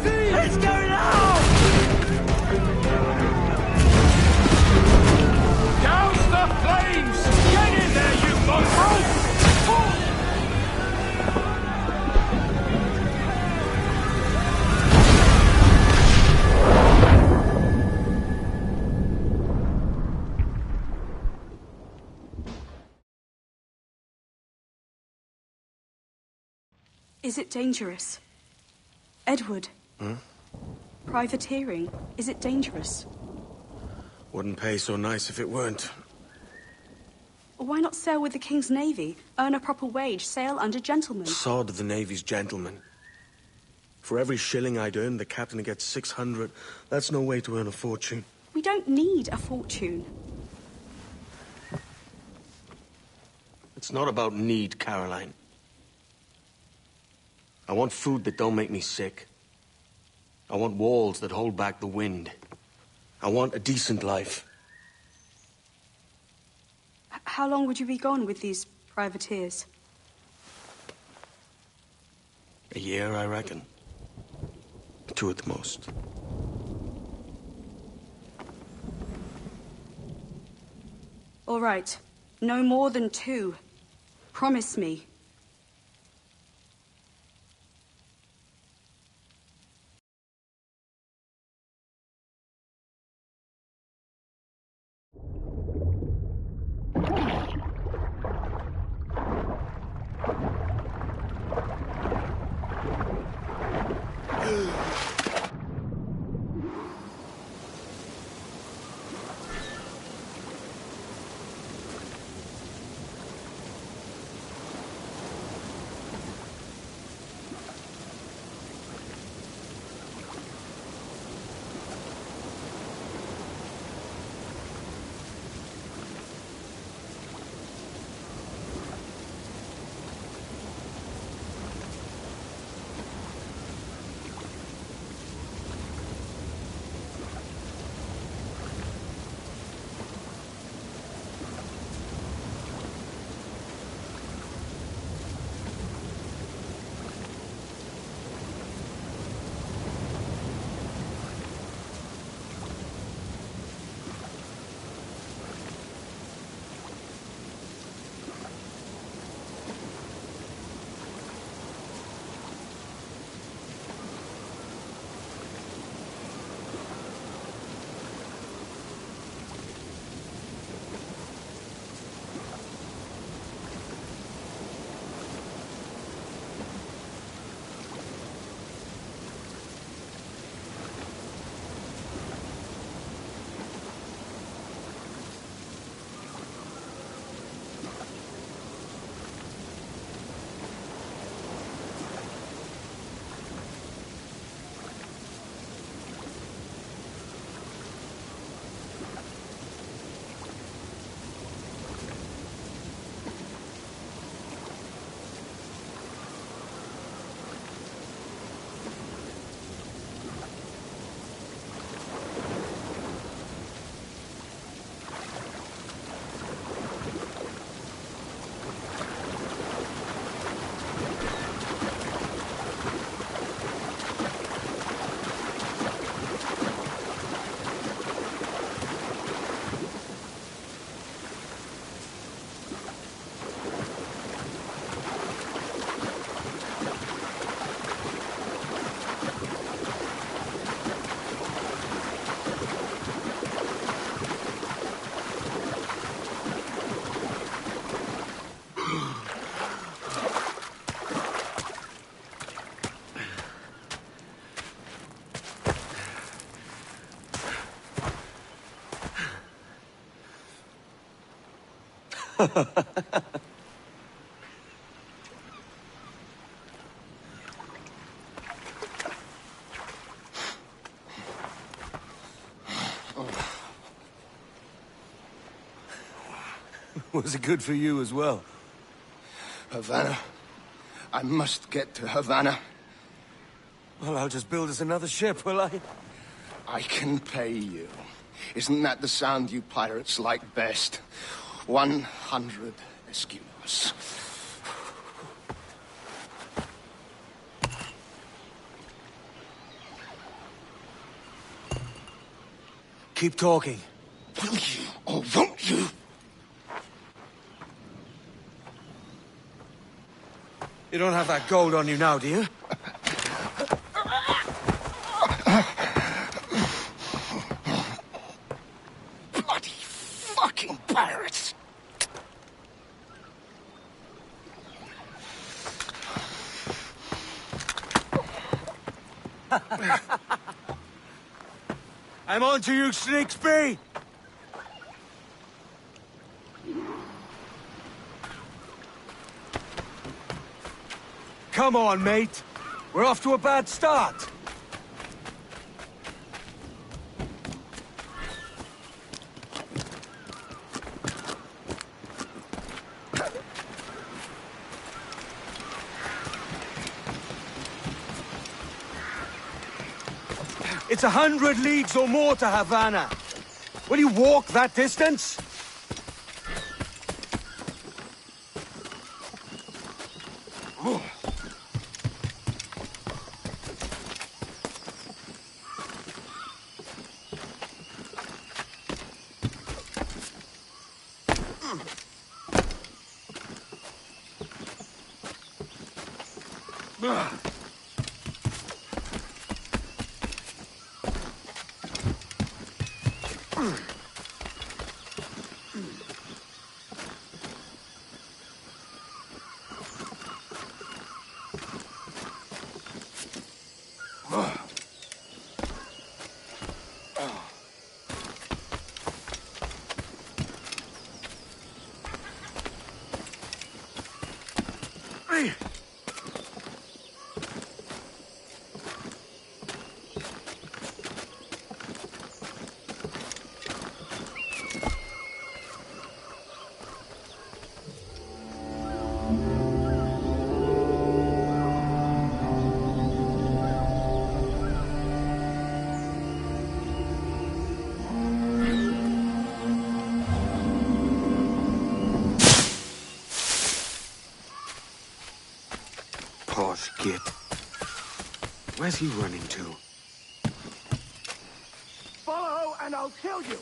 Let's go now! Douse the flames! Get in there, you mongrel! Is it dangerous? Edward? Privateering, is it dangerous? Wouldn't pay so nice if it weren't. Why not sail with the King's Navy? Earn a proper wage, sail under gentlemen. Sod the Navy's gentlemen. For every shilling I'd earn, the captain gets 600. That's no way to earn a fortune. We don't need a fortune. It's not about need, Caroline. I want food that don't make me sick. I want walls that hold back the wind. I want a decent life. How long would you be gone with these privateers? A year, I reckon. 2 at the most. All right. No more than 2. Promise me. Was it good for you as well? Havana. I must get to Havana. Well, I'll just build us another ship, will I? I can pay you. Isn't that the sound you pirates like best? 100 escudos. Keep talking. Will you, or won't you? You don't have that gold on you now, do you? Bloody fucking pirates! I'm on to you, Snakesby! Come on, mate. We're off to a bad start. It's 100 leagues or more to Havana. Will you walk that distance? Posh git. Where's he running to? Follow and I'll kill you!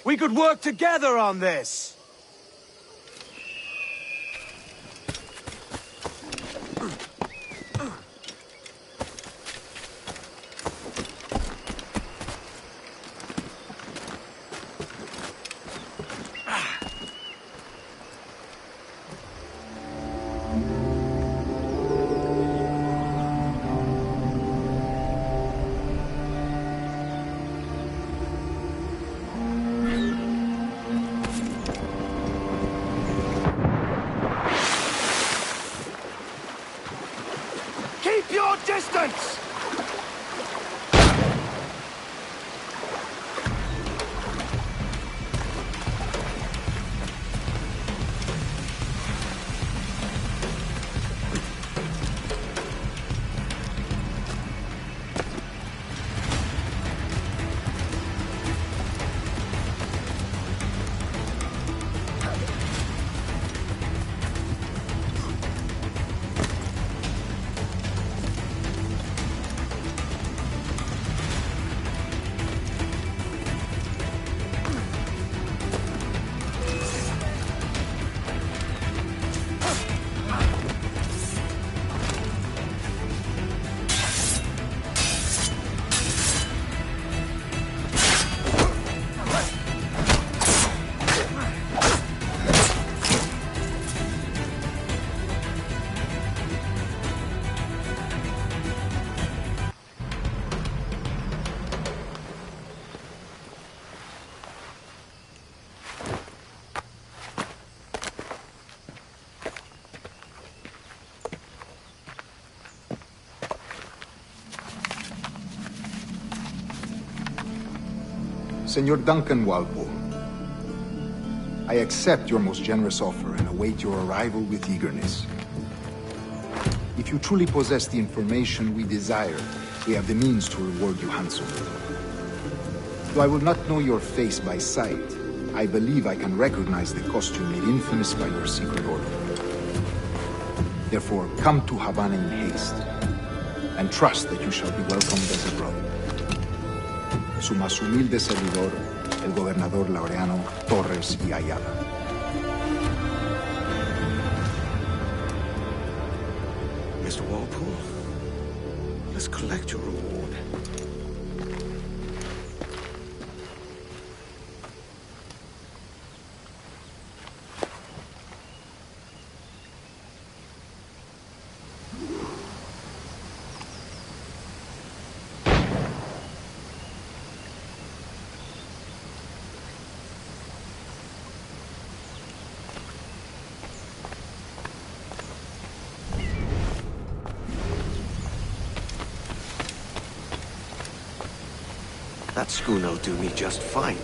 We could work together on this! Keep your distance! Senor Duncan Walpole, I accept your most generous offer and await your arrival with eagerness. If you truly possess the information we desire, we have the means to reward you handsomely. Though I will not know your face by sight, I believe I can recognize the costume made infamous by your secret order. Therefore, come to Havana in haste, and trust that you shall be welcomed as a brother. Su más humilde servidor, el gobernador Laureano Torres y Ayala. Mr. Walpole, let's collect your reward. That schooner'll do me just fine.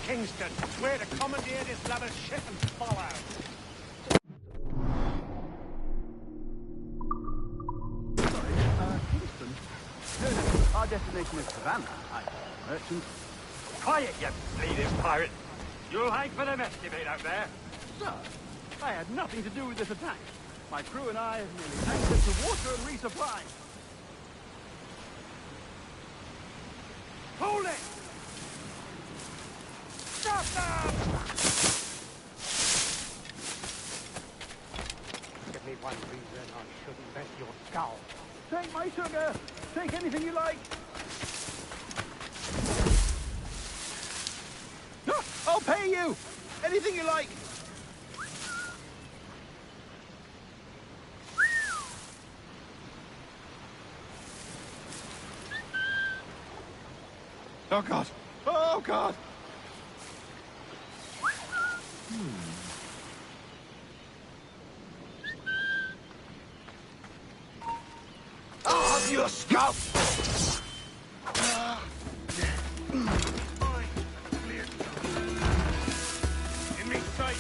Kingston, where to commandeer this lover's ship and follow. Kingston? No, our destination is Havana. I'm a merchant. Quiet, you bleeding pirate. You'll hang for the mess you made out there. Sir, I had nothing to do with this attack. My crew and I have merely anchored to water and resupply. Hold it! Stop them! Give me one reason I shouldn't bet your skull. Take my sugar! Take anything you like! Oh, I'll pay you! Anything you like! Oh, God! Oh, God! I'll have your scalp! In me sight.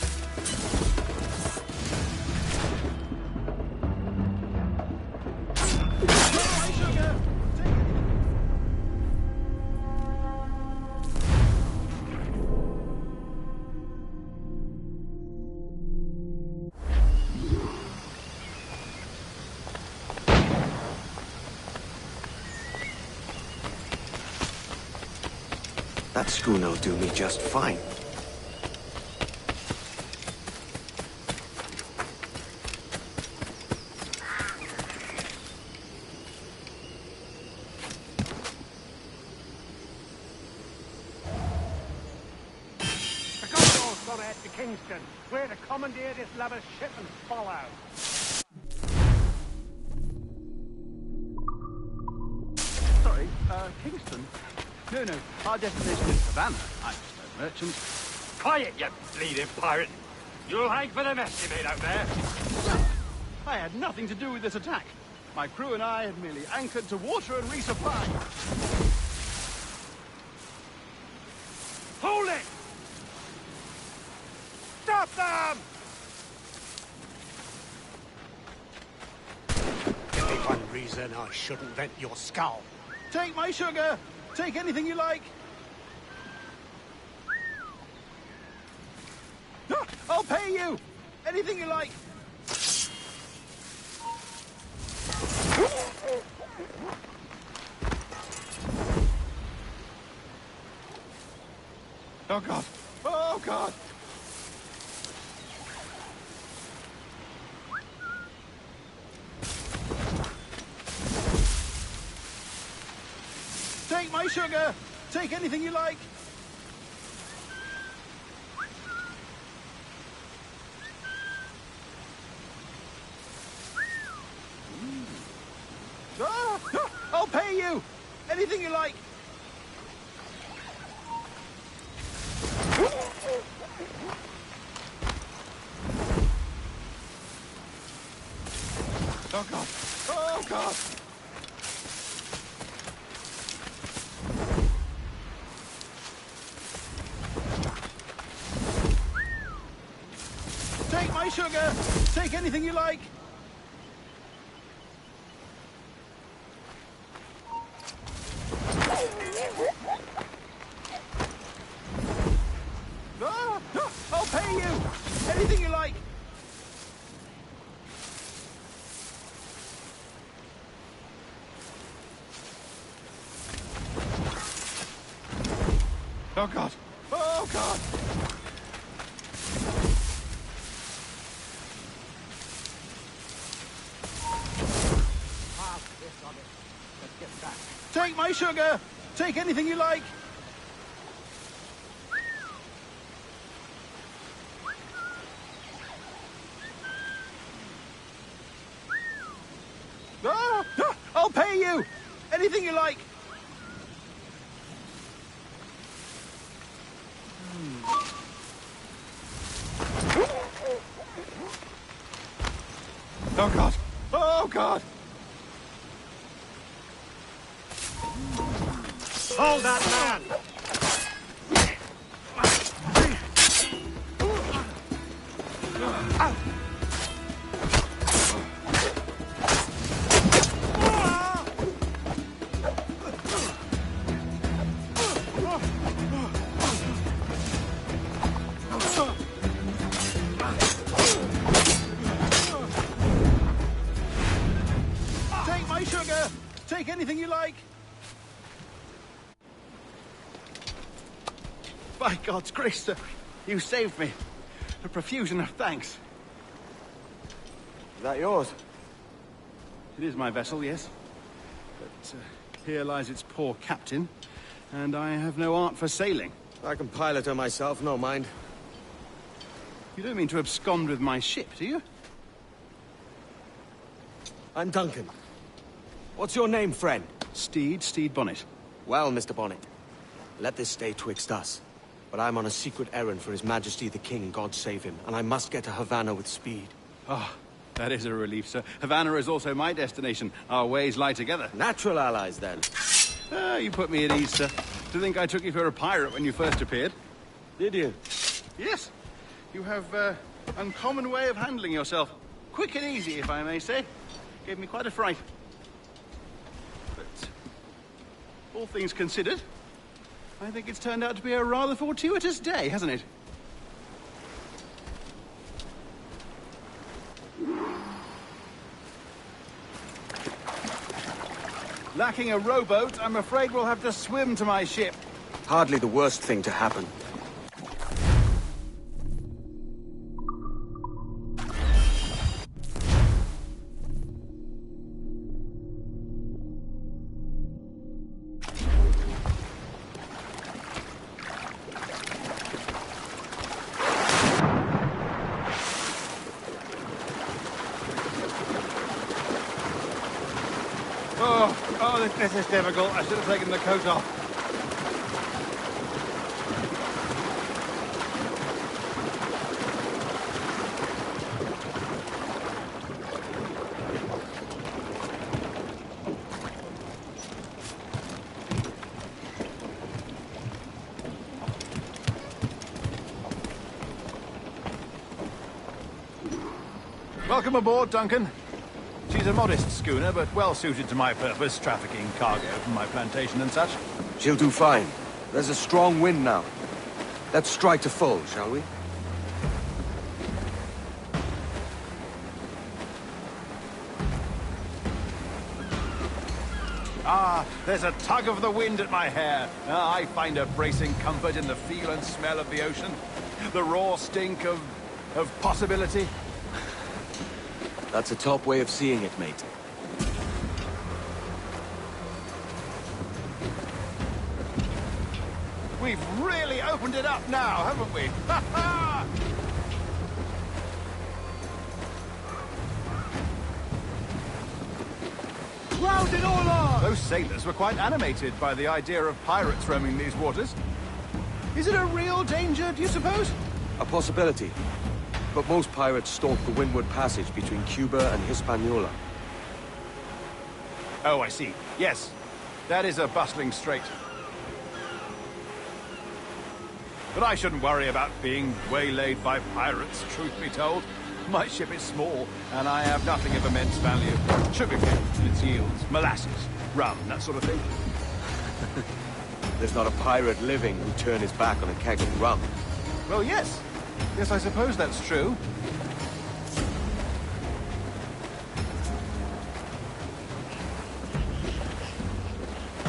My sugar! That schooner'll do me just fine. I got your son head to Kingston, where to commandeer this lavish ship and follow. Sorry, Kingston? No, our destination is Havana. I'm just no merchant. Quiet, you bleeding pirate! You'll hang for the mess you made out there. I had nothing to do with this attack. My crew and I had merely anchored to water and resupply. Hold it! Stop them! Give me one reason I shouldn't vent your skull. Take my sugar! Take anything you like! Ah, I'll pay you! Anything you like! Oh, God! Oh, God! Take my sugar! Take anything you like! I'll pay you! Anything you like! Oh, God! Oh, God! Take my sugar! Take anything you like! I'll pay you! Anything you like! Oh, God! Oh, God! Take my sugar! Take anything you like! I'll pay you! Anything you like! Oh, God! Oh, God! Hold that man! Take my sugar! Take anything you like! By God's grace, sir, you saved me. A profusion of thanks. Is that yours? It is my vessel, yes. But here lies its poor captain, and I have no art for sailing. I can pilot her myself, no mind. You don't mean to abscond with my ship, do you? I'm Duncan. What's your name, friend? Steed Bonnet. Well, Mr. Bonnet, let this stay twixt us. But I'm on a secret errand for His Majesty the King, God save him, and I must get to Havana with speed. Ah, that is a relief, sir. Havana is also my destination. Our ways lie together. Natural allies, then. You put me at ease, sir. To think I took you for a pirate when you first appeared. Did you? Yes. You have uncommon way of handling yourself. Quick and easy, if I may say. Gave me quite a fright. But all things considered, I think it's turned out to be a rather fortuitous day, hasn't it? Lacking a rowboat, I'm afraid we'll have to swim to my ship. Hardly the worst thing to happen. This is difficult. I should have taken the coat off. Welcome aboard, Duncan. She's a modest schooner, but well suited to my purpose, trafficking cargo from my plantation and such. She'll do fine. There's a strong wind now. Let's strike to full, shall we? Ah, there's a tug of the wind at my hair. I find a bracing comfort in the feel and smell of the ocean. The raw stink of possibility. That's a top way of seeing it, mate. We've really opened it up now, haven't we? Ha ha! Round it all on! Those sailors were quite animated by the idea of pirates roaming these waters. Is it a real danger, do you suppose? A possibility. But most pirates stalk the windward passage between Cuba and Hispaniola. Oh, I see. Yes. That is a bustling strait. But I shouldn't worry about being waylaid by pirates, truth be told. My ship is small, and I have nothing of immense value. Sugarcane and its yields, molasses, rum, that sort of thing. There's not a pirate living who'd turn his back on a keg of rum. Well, yes. Yes, I suppose that's true.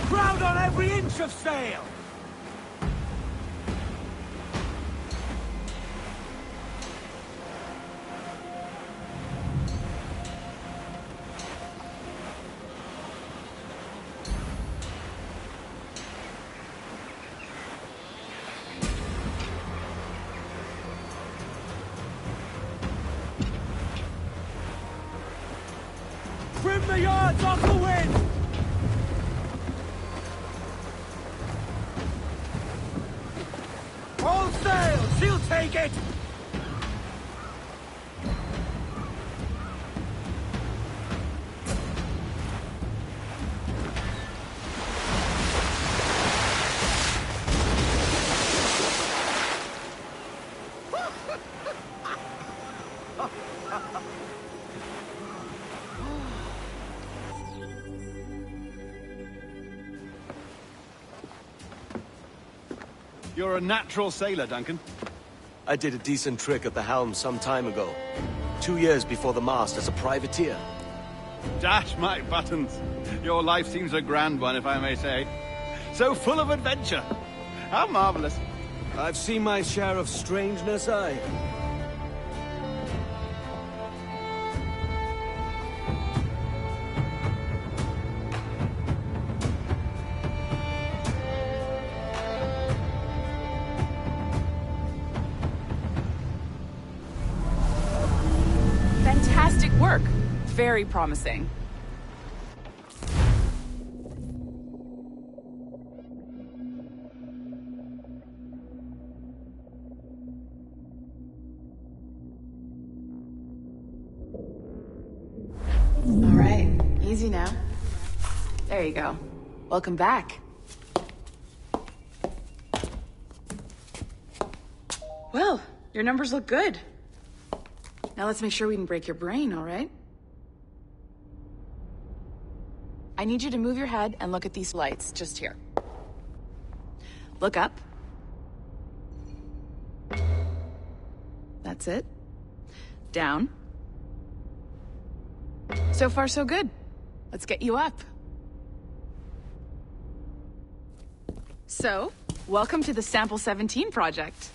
Crowd on every inch of sail! Trim the yards off the wind! All sail! She'll take it! You're a natural sailor, Duncan. I did a decent trick at the helm some time ago. 2 years before the mast as a privateer. Dash my buttons. Your life seems a grand one, if I may say. So full of adventure. How marvelous. I've seen my share of strangeness, aye. work. Very promising. All right, easy now. There you go. Welcome back. Well, your numbers look good. Now let's make sure we can break your brain, all right? I need you to move your head and look at these lights just here. Look up. That's it. Down. So far, so good. Let's get you up. So, welcome to the Sample 17 project.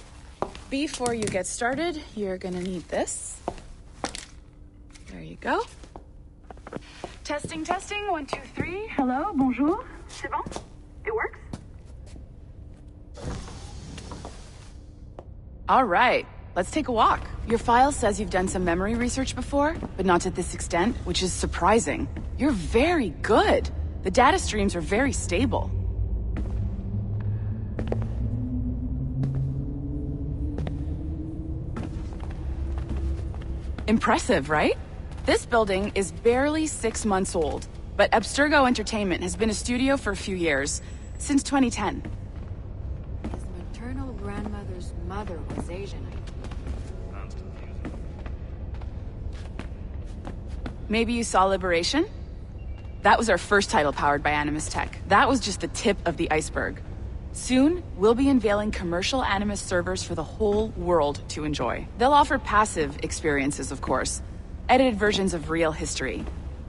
Before you get started, you're gonna need this. There you go. Testing, testing, 1, 2, 3. Hello, bonjour. C'est bon? It works? All right, let's take a walk. Your file says you've done some memory research before, but not to this extent, which is surprising. You're very good. The data streams are very stable. Impressive, right? This building is barely 6 months old, but Abstergo Entertainment has been a studio for a few years, since 2010. His maternal grandmother's mother was Asian. Maybe you saw Liberation? That was our first title powered by Animus Tech. That was just the tip of the iceberg. Soon, we'll be unveiling commercial Animus servers for the whole world to enjoy. They'll offer passive experiences, of course, edited versions of real history,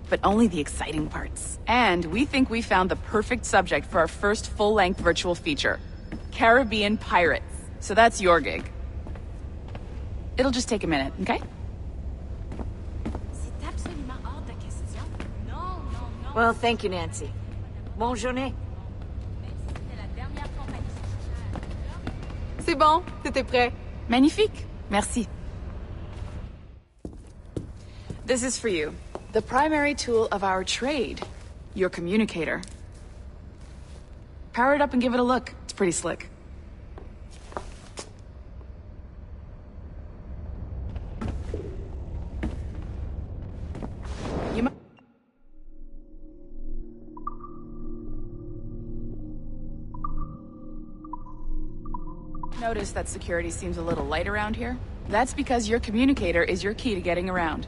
but only the exciting parts. And we think we found the perfect subject for our first full-length virtual feature, Caribbean Pirates. So that's your gig. It'll just take a minute, okay? Well, thank you, Nancy. Bonne journée. C'est bon, c'était prêt. Magnifique. Merci. This is for you. The primary tool of our trade. Your communicator. Power it up and give it a look. It's pretty slick. You might notice that security seems a little light around here. That's because your communicator is your key to getting around.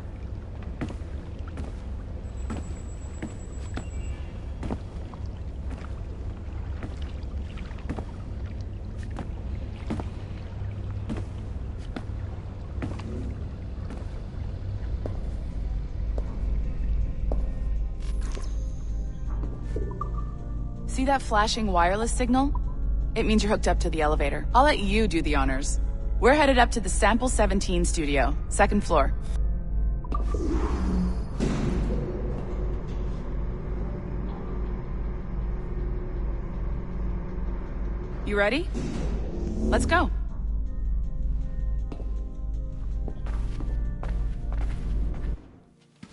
See that flashing wireless signal? It means you're hooked up to the elevator. I'll let you do the honors. We're headed up to the Sample 17 studio, 2nd floor. You ready? Let's go.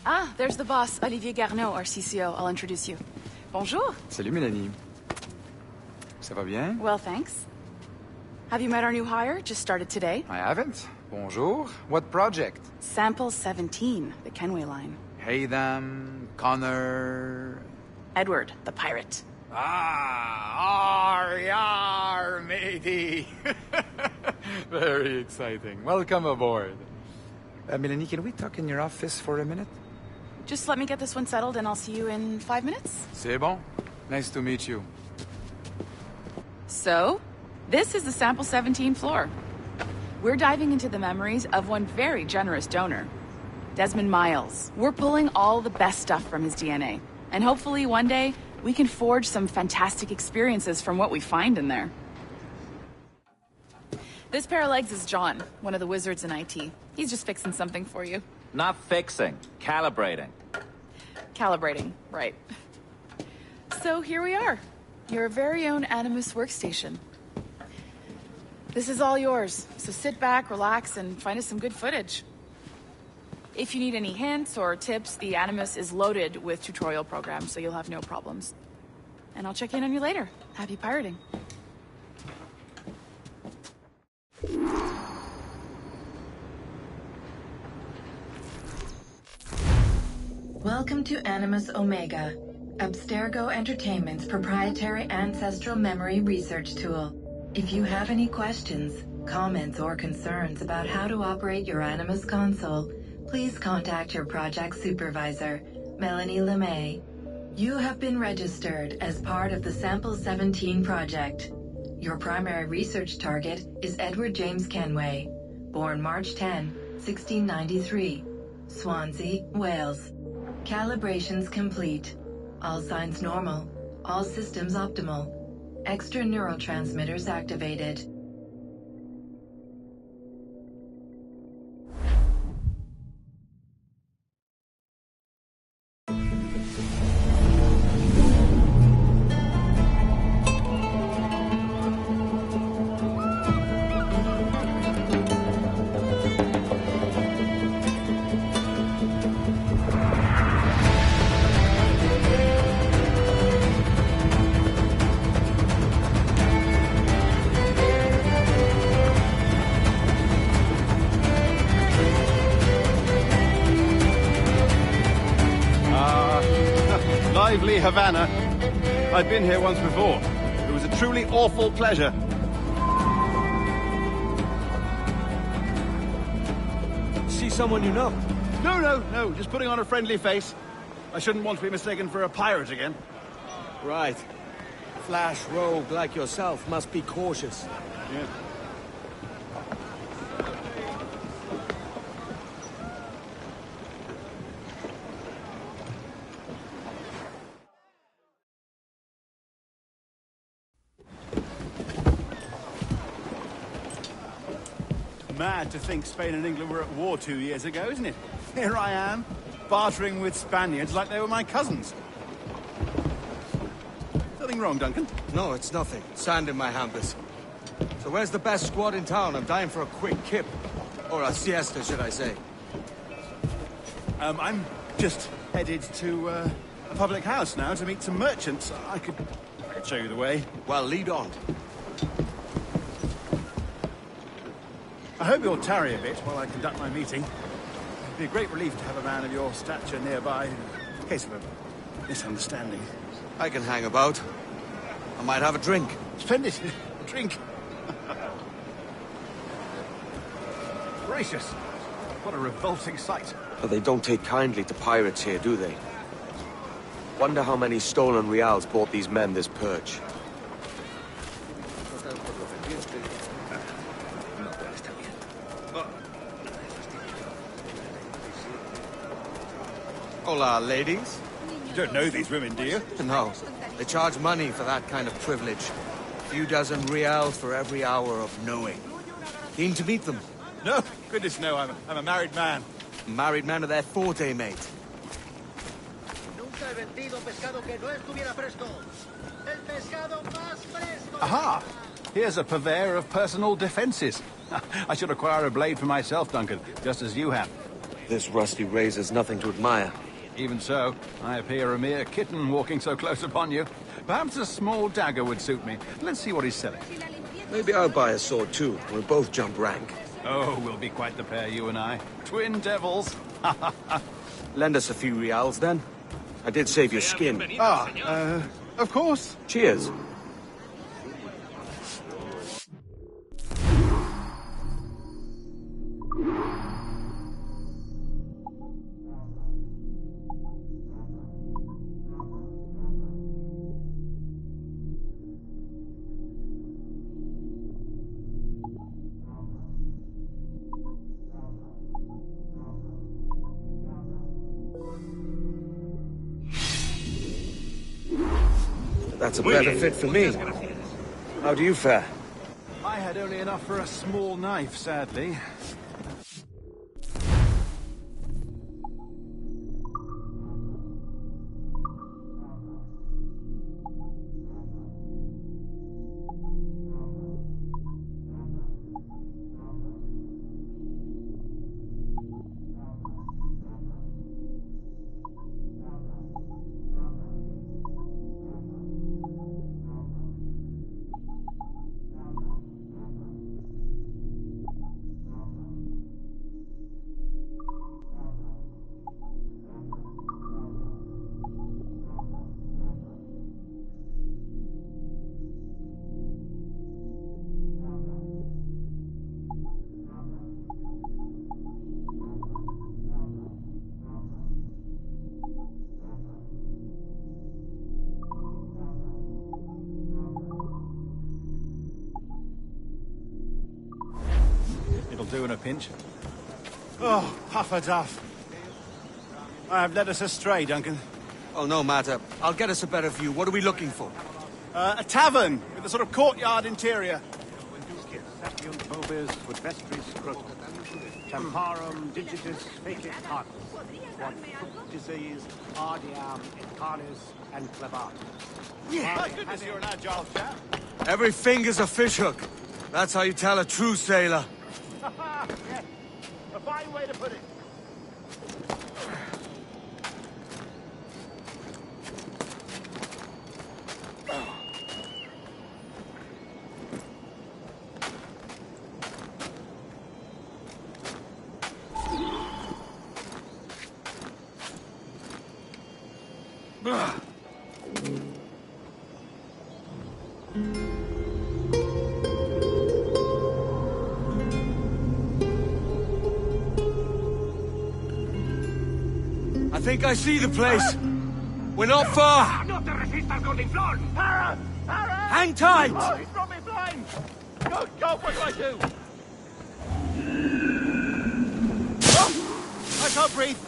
Ah, there's the boss, Olivier Garneau, our CCO. I'll introduce you. Bonjour. Salut, Mélanie. Ça va bien? Well, thanks. Have you met our new hire? Just started today. I haven't. Bonjour. What project? Sample 17, the Kenway line. Haytham, Connor... Edward, the pirate. Ah, yar, matey. Very exciting. Welcome aboard. Mélanie, can we talk in your office for a minute? Just let me get this one settled and I'll see you in 5 minutes. C'est bon. Nice to meet you. So, this is the Sample 17 floor. We're diving into the memories of one very generous donor, Desmond Miles. We're pulling all the best stuff from his DNA. And hopefully one day, we can forge some fantastic experiences from what we find in there. This pair of legs is John, one of the wizards in IT. He's just fixing something for you. Not fixing, calibrating. Calibrating, right. So here we are. Your very own Animus workstation. This is all yours, so sit back, relax, and find us some good footage. If you need any hints or tips, the Animus is loaded with tutorial programs, so you'll have no problems. And I'll check in on you later. Happy pirating. Welcome to Animus Omega, Abstergo Entertainment's proprietary ancestral memory research tool. If you have any questions, comments, or concerns about how to operate your Animus console, please contact your project supervisor, Melanie LeMay. You have been registered as part of the Sample 17 project. Your primary research target is Edward James Kenway, born March 10, 1693, Swansea, Wales. Calibrations complete. All signs normal. All systems optimal. Extra neurotransmitters activated. Lively Havana. I've been here once before. It was a truly awful pleasure. See someone you know? No, just putting on a friendly face. I shouldn't want to be mistaken for a pirate again. Right. Flash rogue like yourself must be cautious. Yeah. Mad to think Spain and England were at war 2 years ago, isn't it? Here I am, bartering with Spaniards like they were my cousins. Nothing wrong, Duncan? No, it's nothing. Sand in my hampers. So where's the best squad in town? I'm dying for a quick kip. Or a siesta, should I say. I'm just headed to a public house now to meet some merchants. I could show you the way. Well, lead on. I hope you'll tarry a bit while I conduct my meeting. It'd be a great relief to have a man of your stature nearby in case of a misunderstanding. I can hang about. I might have a drink. Splendid. A drink. Gracious. What a revolting sight. But they don't take kindly to pirates here, do they? Wonder how many stolen reals bought these men this perch. Hola, ladies. You don't know these women, do you? No. They charge money for that kind of privilege. A few dozen reals for every hour of knowing. Keen to meet them? No, goodness no, I'm a married man. Married man of their forte, mate. Aha! Here's a purveyor of personal defenses. I should acquire a blade for myself, Duncan, just as you have. This rusty razor's nothing to admire. Even so, I appear a mere kitten walking so close upon you. Perhaps a small dagger would suit me. Let's see what he's selling. Maybe I'll buy a sword too. We'll both jump rank. Oh, we'll be quite the pair, you and I. Twin devils. Lend us a few reals, then. I did save your skin. Of course. Cheers. That's a better fit for me. How do you fare? I had only enough for a small knife, sadly. It'll do in a pinch. Oh, Puffer-Duff. I have led us astray, Duncan. Oh, no matter. I'll get us a better view. What are we looking for? A tavern with a sort of courtyard interior. Sapiunt vobis quod vestris scrotum. Temparum digitis fecit partus. Quod fructices ardiam et canis and clevatus. My goodness, you're an agile chap. Every finger's a fishhook. That's how you tell a true sailor. Yes, a fine way to put it. I think I see the place. We're not far. No te resistas, Gordinflón! Para! Para! Hang tight! Oh, he's brought me blind! Go, go, what do I do? I can't breathe.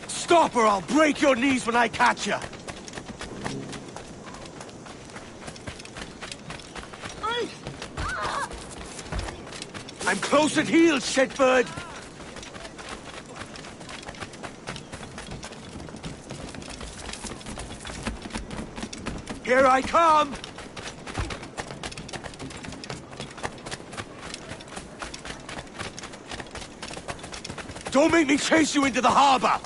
Stop or I'll break your knees when I catch you. I'm close at heel, shitbird. Here I come! Don't make me chase you into the harbor!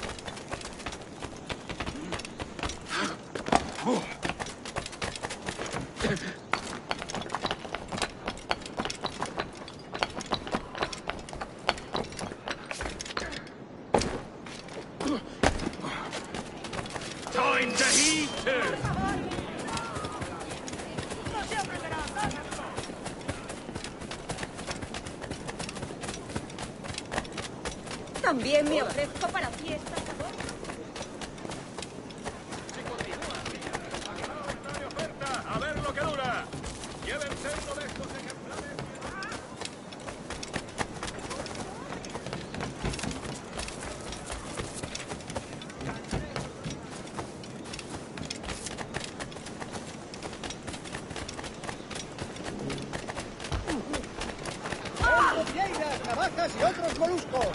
Time to heave to! También me ofrezco para fiestas a bordo. A ver lo que dura. Llévense uno de estos ejemplares. Vieiras, navajas y otros moluscos.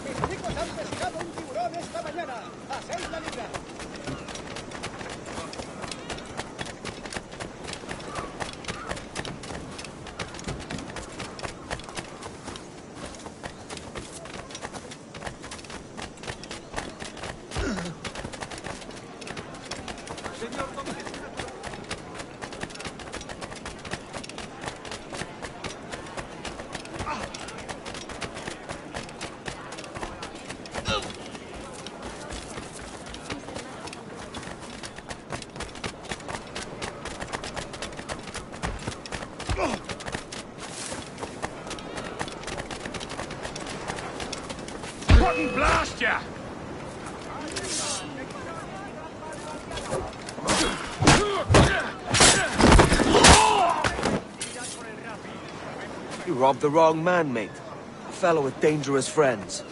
Mis chicos han pescado un tiburón esta mañana. A 6 la libra. Fucking blast ya! You robbed the wrong man, mate. A fellow with dangerous friends.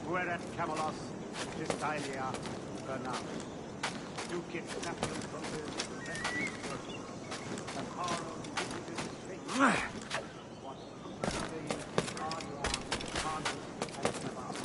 Fuerat Camelos, Distalia, Bernard. Ducit Sapiunt vobis vestris scrotum. Temparum digitis fecit partus. Quod fructices ardiam canis et clevatus.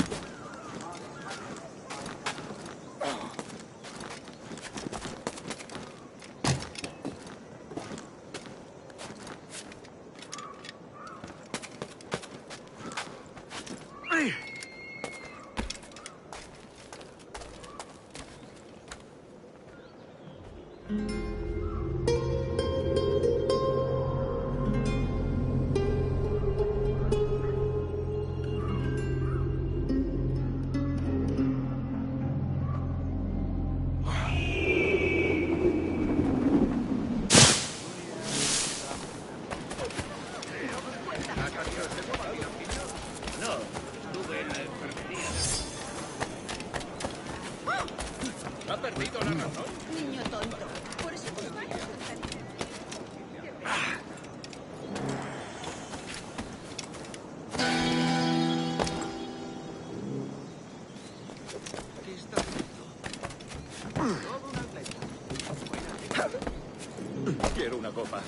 popa.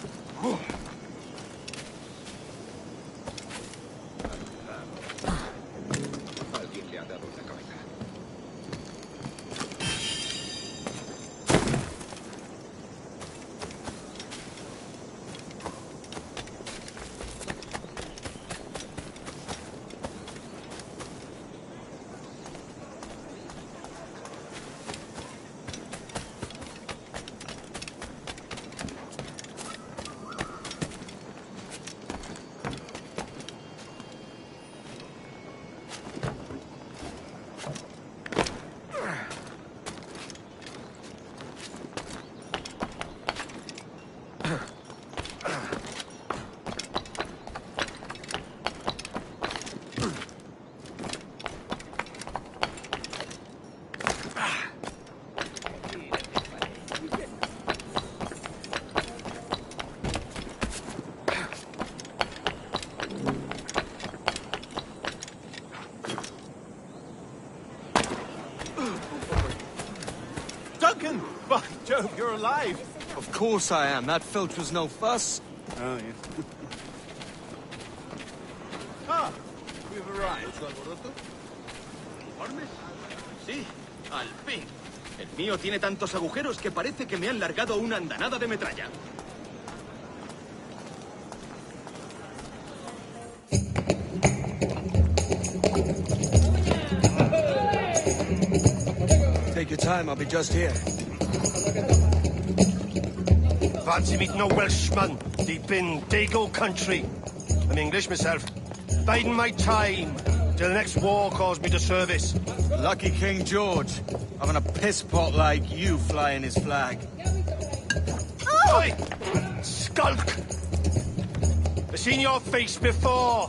Alguien le ha dado la cabeza. Duncan! By Jove, you're alive! Of course I am. That filch was no fuss. Oh, yeah. Ah, we've arrived. ¿Informes? Sí, al fin. El mío tiene tantos agujeros que parece que me han largado una andanada de metralla. Take your time, I'll be just here. Fancy meeting a Welshman deep in Dago country. I'm English myself. Biding my time till next war calls me to service. Lucky King George, having a piss pot like you flying his flag. Oi! Skulk! I've seen your face before.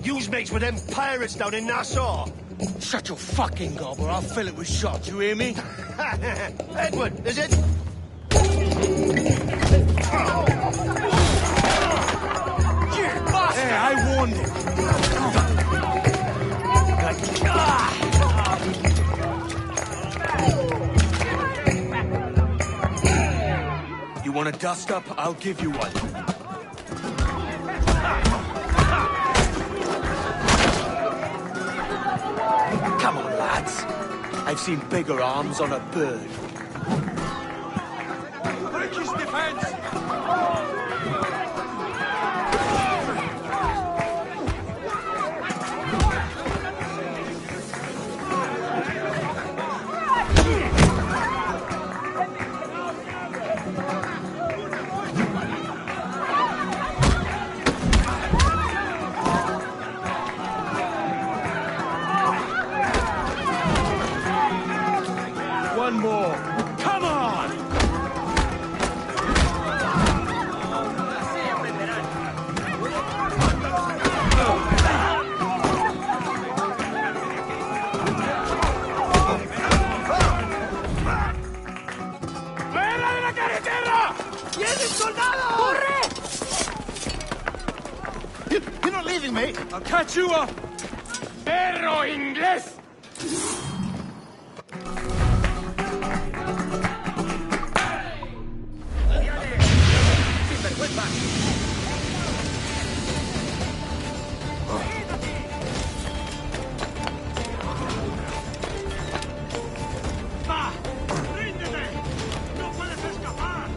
You's mates with them pirates down in Nassau. Shut your fucking gob or I'll fill it with shot, you hear me? Edward, is it? Hey, I warned him. You want a dust-up? I'll give you one. Come on, lads. I've seen bigger arms on a bird. Break his defense! One more. Come on! ¡Fuera de la carretera! ¡Vienen soldados! ¡Corre! You're not leaving me. I'll catch you up! ¡Perro inglés! ¡Va! ¡Ríndete! ¡No puedes escapar!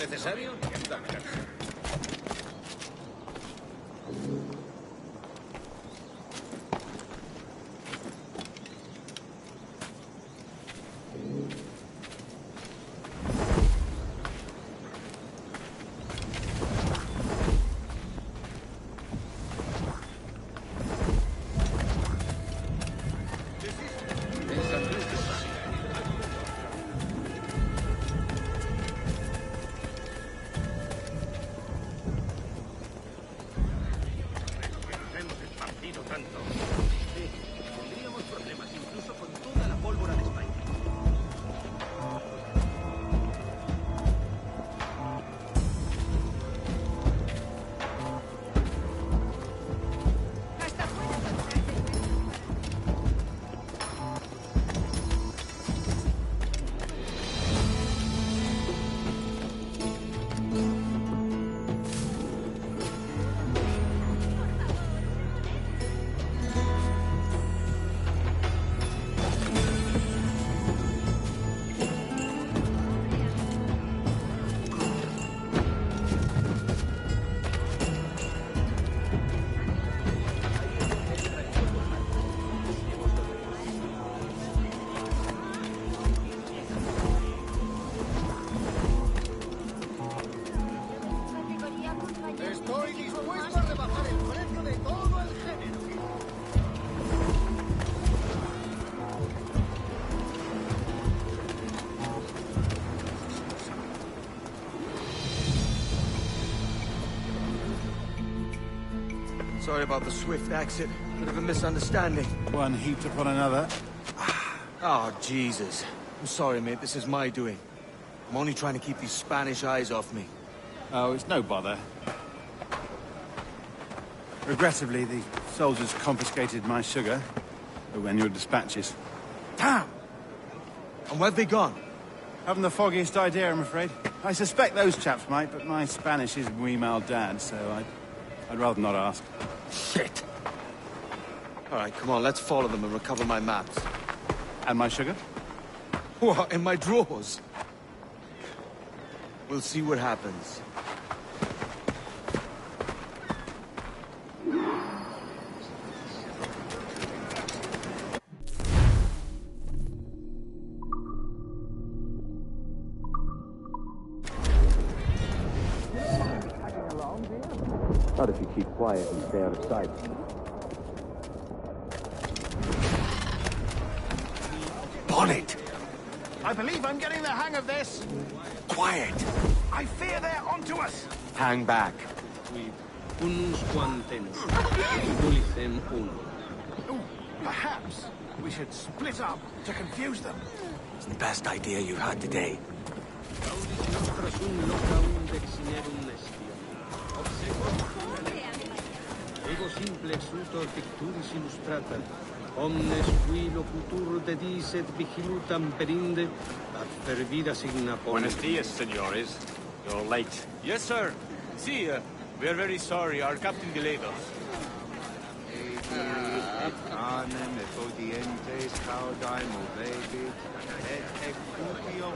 necesario? Dame la cara. Estoy dispuesto a rebajar el precio de todo el género. Sorry about the swift exit. Bit of a misunderstanding. One heaped upon another. Oh, Jesus. I'm sorry, mate. This is my doing. I'm only trying to keep these Spanish eyes off me. Oh, it's no bother. Regrettably, the soldiers confiscated my sugar when your dispatches. Damn! And where've they gone? Haven't the foggiest idea, I'm afraid. I suspect those chaps might, but my Spanish is wee mal dad, so I'd rather not ask. Shit! All right, come on, let's follow them and recover my maps. And my sugar? What, in my drawers? We'll see what happens. Not if you keep quiet and stay out of sight. Bonnet! I believe I'm getting the hang of this. Quiet! I fear they're onto us. Hang back. Unus quantem, dulicem unum. Ooh, perhaps we should split up to confuse them. It's the best idea you've had today. Gaudis nostra sum loca undexnerum nestia. Ego simple exutor picturis illustrata. Omnes qui locutur dedis et vigilutam perinde, ad per vida signa ponet. Buenos dias, senores. You're late. Yes, sir. See, we are very sorry. Our captain delayed us.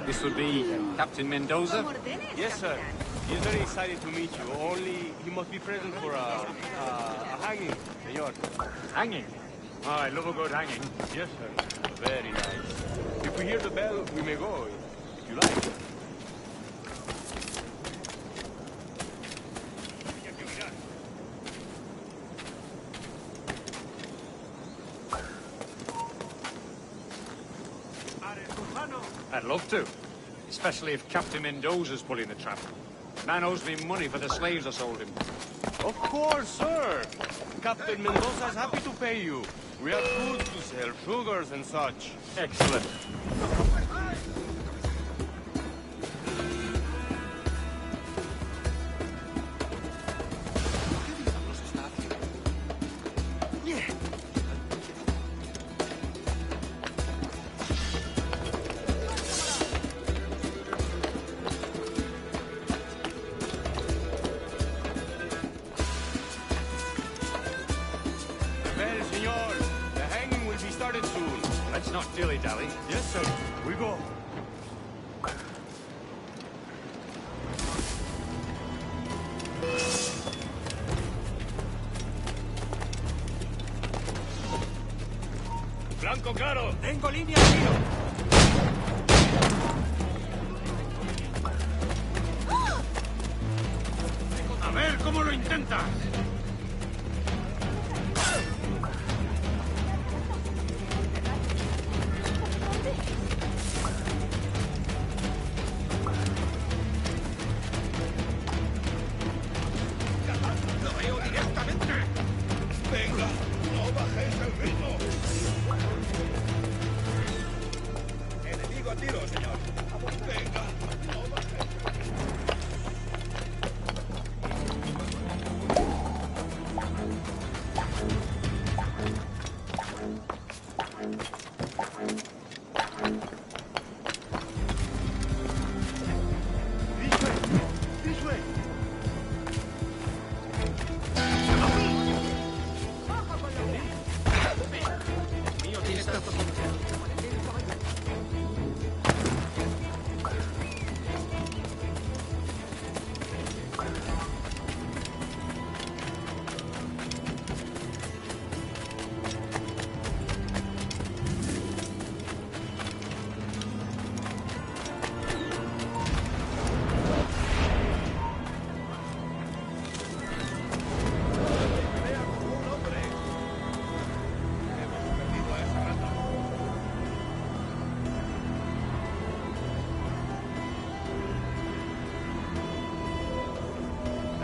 This would be Captain Mendoza? Yes, sir. He is very excited to meet you. Only he must be present for a hanging, senor. Hanging? Oh, I love a good hanging. Yes, sir. Very nice. If we hear the bell, we may go, if you like. I'd love to. Especially if Captain Mendoza's pulling the trap. Man owes me money for the slaves I sold him. Of course, sir. Captain Mendoza is happy to pay you. We have goods to sell, sugars and such. Excellent. Well, senor, the hanging will be started soon. Let's not dilly-dally. Yes, sir. We go. blanco claro. Tengo línea de tiro. A ver cómo lo intentas. Lo veo directamente. Venga, no bajéis el ritmo. Enemigo a tiro, señor. Venga, no bajéis. This way. El mío tiene tanto control.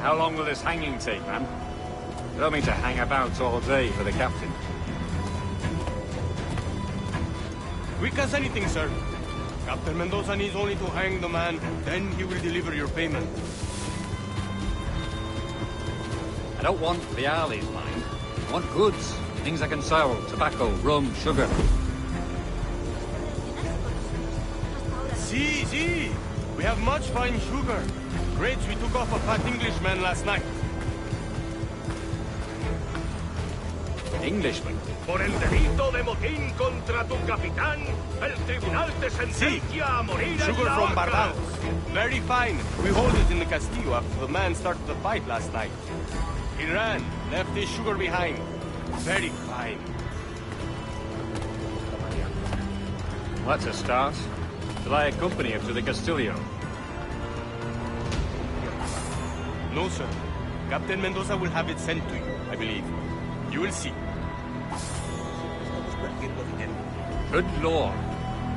How long will this hanging take, man? You don't mean to hang about all day for the captain. Quick as anything, sir. Captain Mendoza needs only to hang the man, then he will deliver your payment. I don't want the Arley's mind. I want goods. Things I can sell. Tobacco, rum, sugar. See. We have much fine sugar. Grapes we took off a fat Englishman last night. Englishman? Por el delito de motín contra tu capitán, el tribunal te sentencia a morir en Sugar la from horca. Barbados. Very fine. We hold it in the Castillo after the man started the fight last night. He ran, left his sugar behind. Very fine. Well, that's a start. Shall I accompany him to the Castillo? No, sir. Captain Mendoza will have it sent to you, I believe. You will see. Good lord.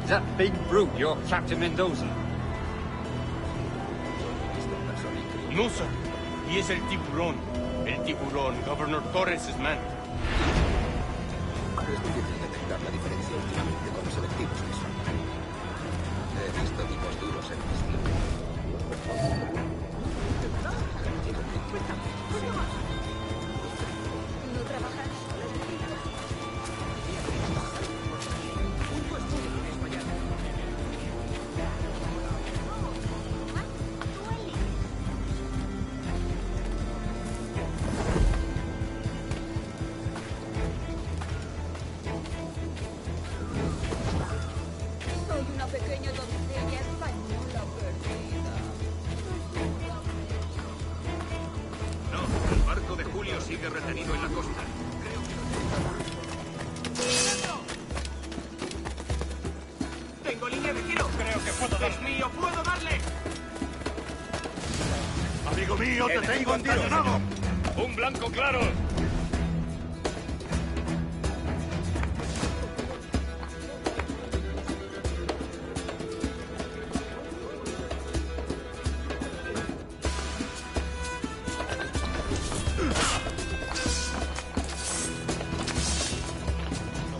Is that big brute your Captain Mendoza? No, sir. He is el tiburón. El tiburón, Governor Torres' man. Es difícil detectar la diferencia últimamente con los selectivos que son. He visto tipos duros en mis tiempos. No trabajas. Soy una pequeña doncella española perdida. No, el barco de Julio sigue retenido en la costa. Tengo línea de tiro. Creo que puedo ¡Es mío! ¡Puedo darle! Amigo mío, te tengo encañonado. ¡Un blanco claro!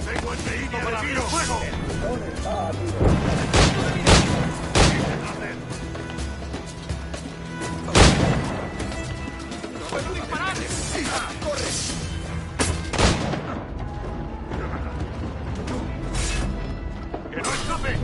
Tengo el vehículo para abrir fuego. ¡Puedo disparar! ¡Corre! ¡Que no escape!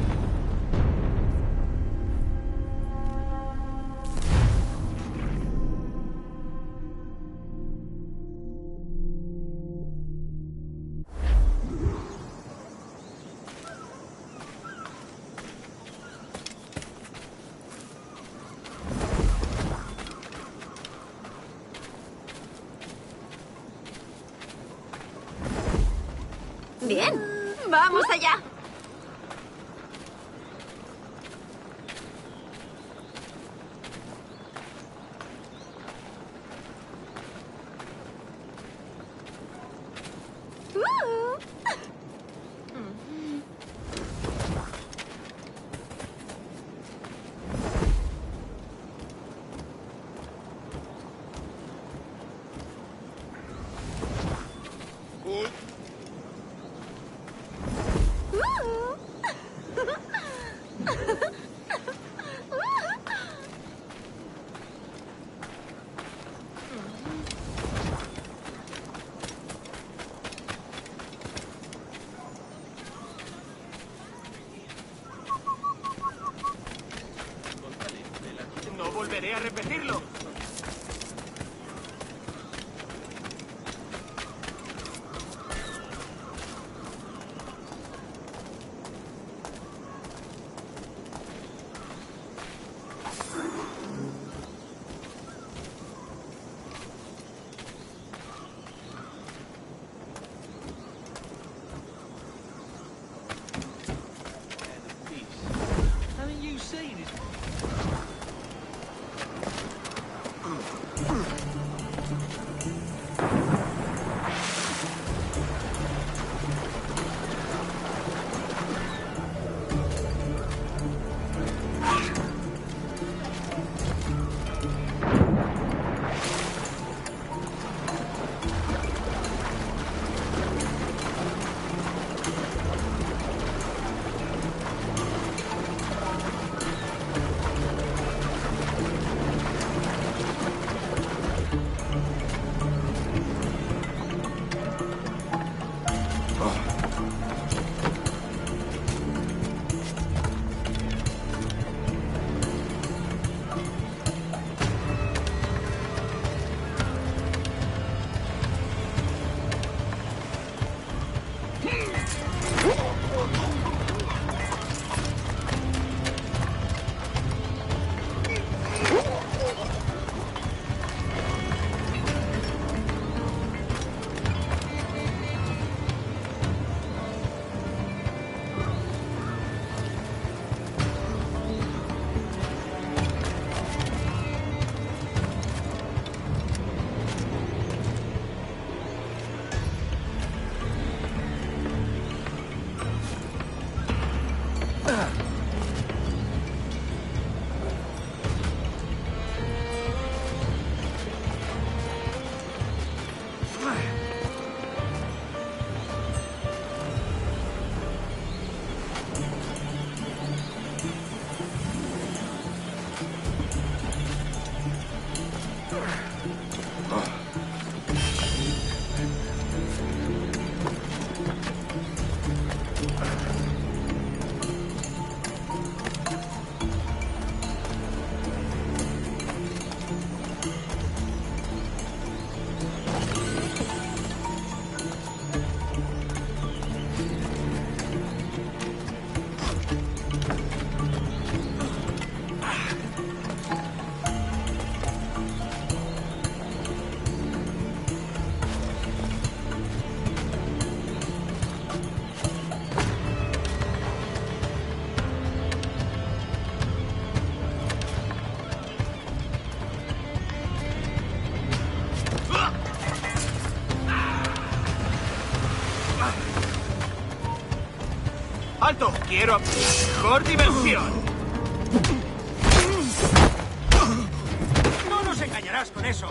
Bien. ¡Vamos allá! No volveré a repetirlo. Haven't you seen his... ¡Alto! ¡Quiero mejor diversión! ¡No nos engañarás con eso!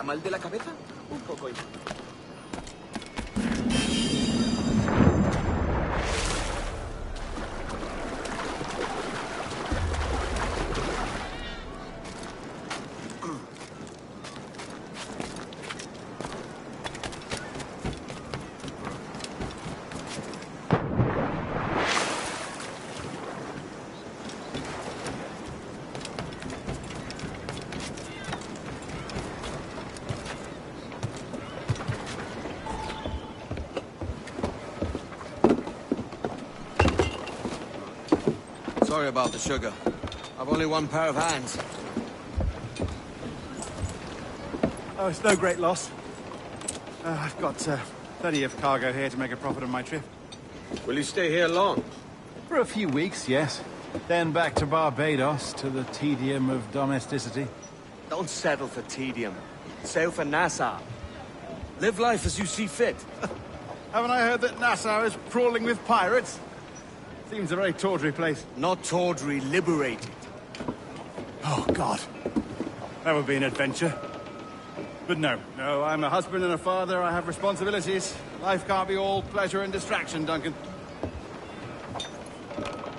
mal de la cabeza? Un poco igual. Sorry about the sugar. I've only one pair of hands. Oh, it's no great loss. I've got plenty of cargo here to make a profit on my trip. Will you stay here long? For a few weeks, yes. Then back to Barbados, to the tedium of domesticity. Don't settle for tedium. Sail for Nassau. Live life as you see fit. Haven't I heard that Nassau is crawling with pirates? Seems a very tawdry place. Not tawdry, liberated. Oh, God. That would be an adventure. But no, I'm a husband and a father. I have responsibilities. Life can't be all pleasure and distraction, Duncan.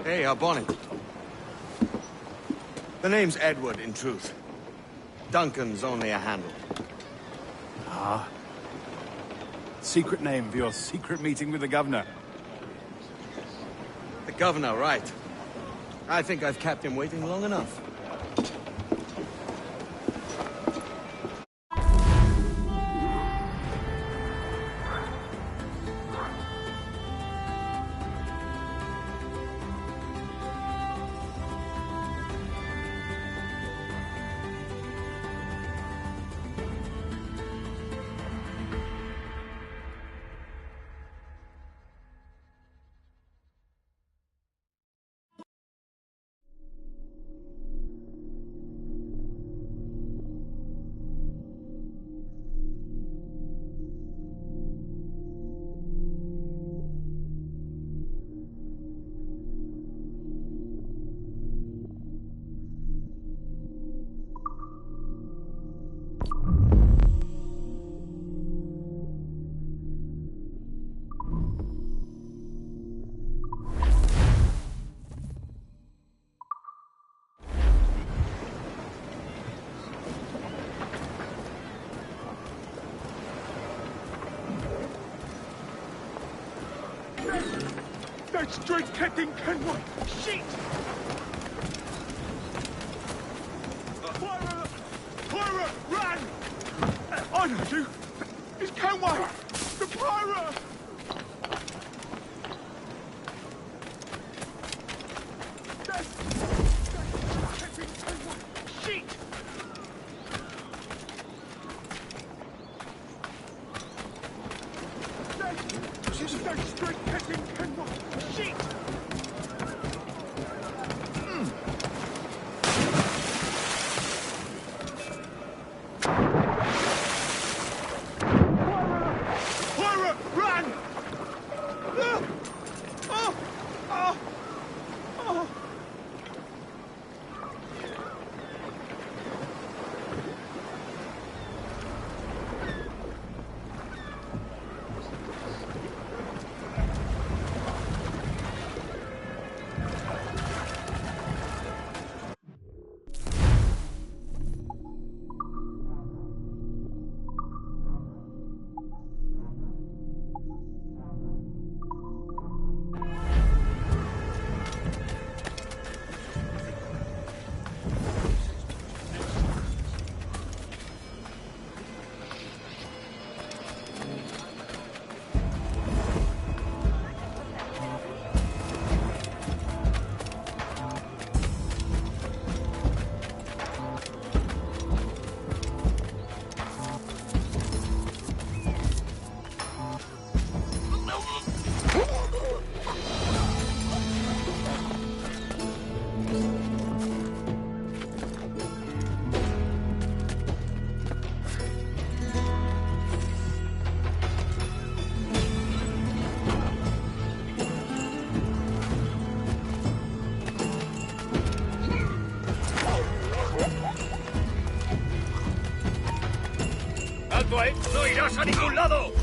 Hey, our bonnet. The name's Edward, in truth. Duncan's only a handle. Ah. Secret name for your secret meeting with the governor. The governor, right. I think I've kept him waiting long enough. That straight cutting Kenwood! Shit! Pirate! Run! I know you! It's Kenway! The pirate! Shit! That straight cutting Kenwood! Shit! Pirate! Run! irás a ningún lado!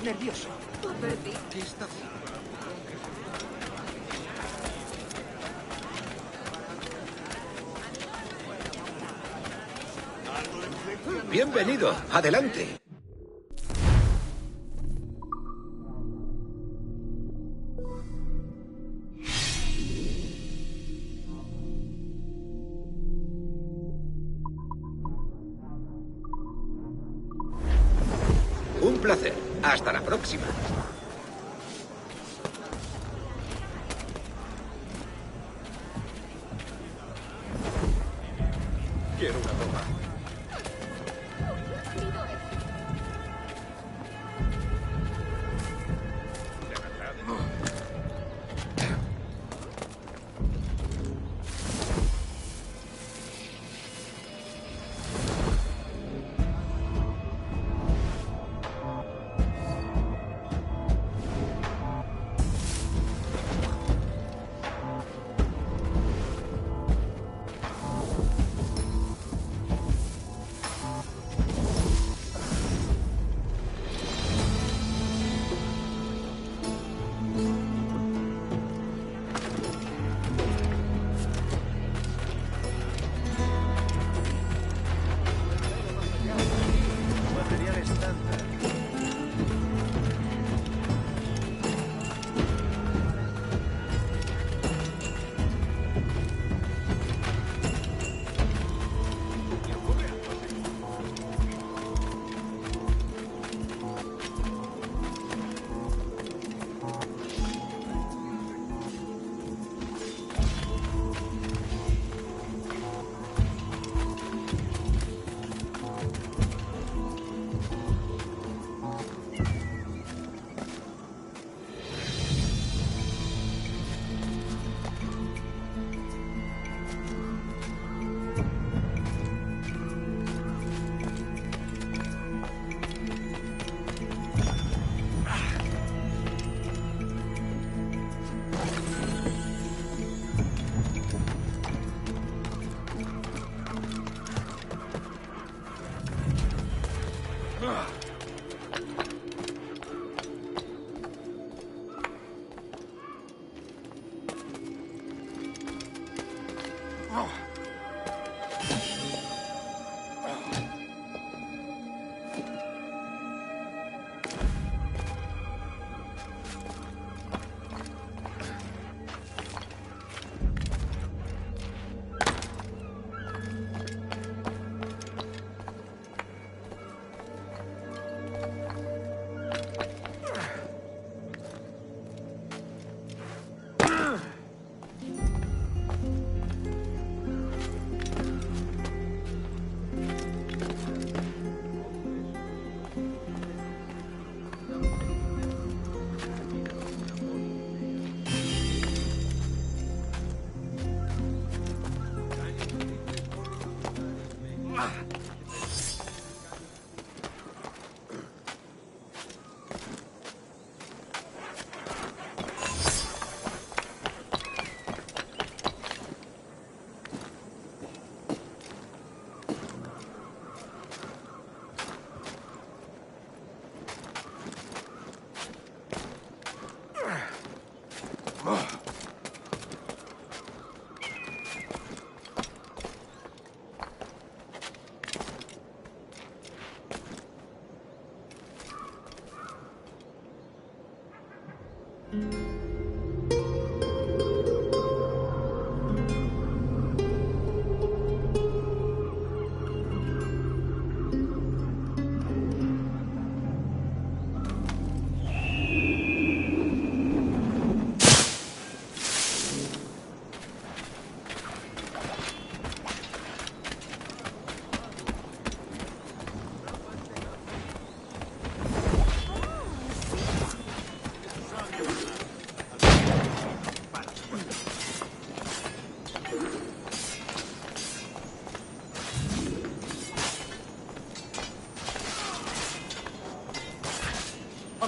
nervioso. ¿Qué está haciendo? Bienvenido, adelante. Un placer. Hasta la próxima. Quiero una toma.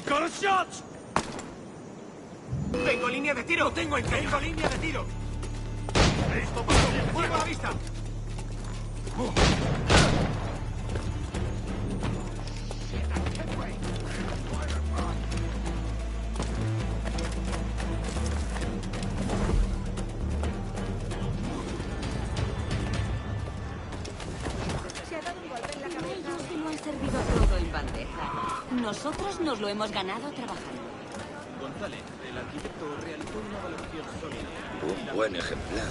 got a shot! Tengo línea de tiro. Tengo línea de tiro. Listo, paso. Fuego a la vista. Nosotros nos lo hemos ganado trabajando. González, el arquitecto, realizó una valoración sólida. Un buen ejemplar.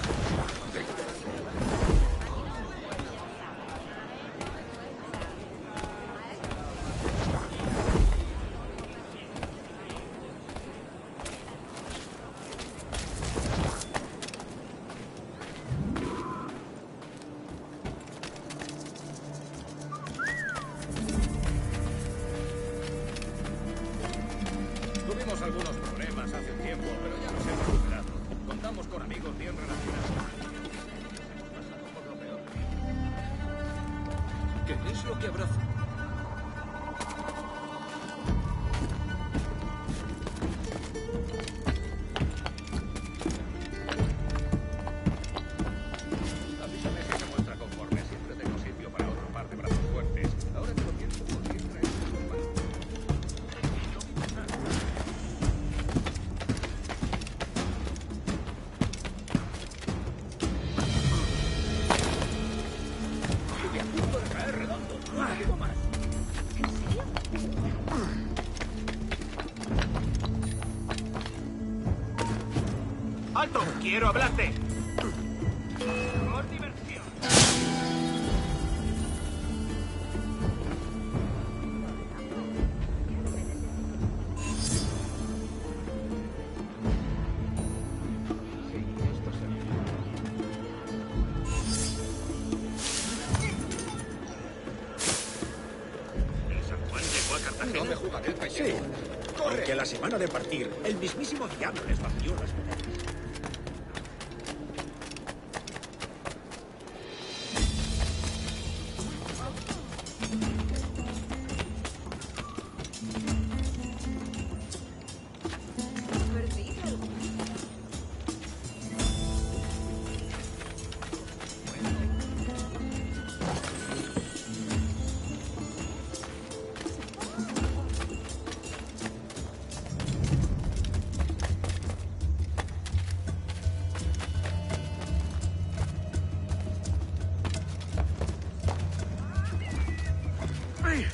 Tuvimos algunos problemas hace un tiempo, pero ya nos hemos superado. Contamos con amigos bien relacionados. Hemos pasado por lo peor. ¿Qué es lo que abraza? Avísame si se muestra conforme. Siempre tengo sitio para otro par de brazos fuertes. Ahora que lo pienso, podría traer un par. Estoy a punto de caer redondo. No digo más. ¡Alto! ¡Quiero hablarte! Por diversión. ¿El San Juan llegó a Cartagena? No me jugaré el pellejo. Sí, ¡Corre! porque a la semana de partir, el mismísimo diablo les vació las botellas. me!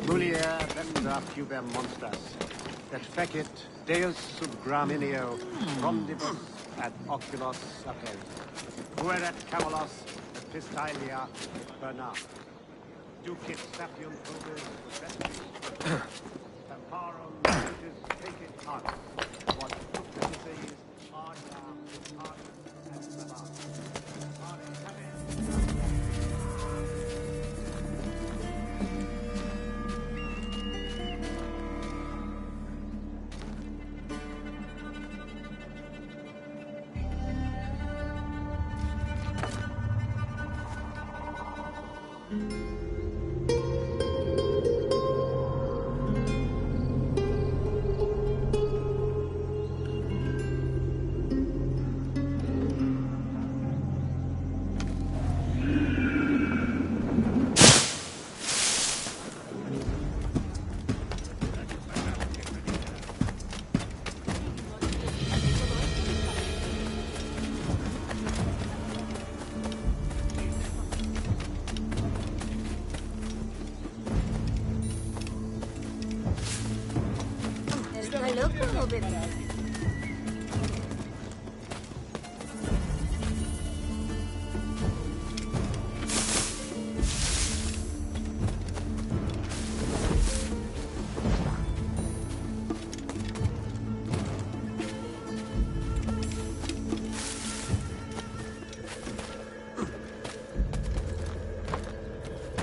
Mulier vecta puber monstras, et fecit Deus sub gramineo, rondibus et oculos apelt. Fuerat Camelos et Pistylia et Berna. Ducit sapium probis vestris, Tamparum lutis fecit art, quod fructices arda, art, et savat. Arte habet. ¿Está loco o bebé?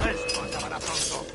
Esto acabará pronto.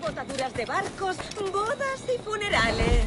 Botaduras de barcos, bodas y funerales.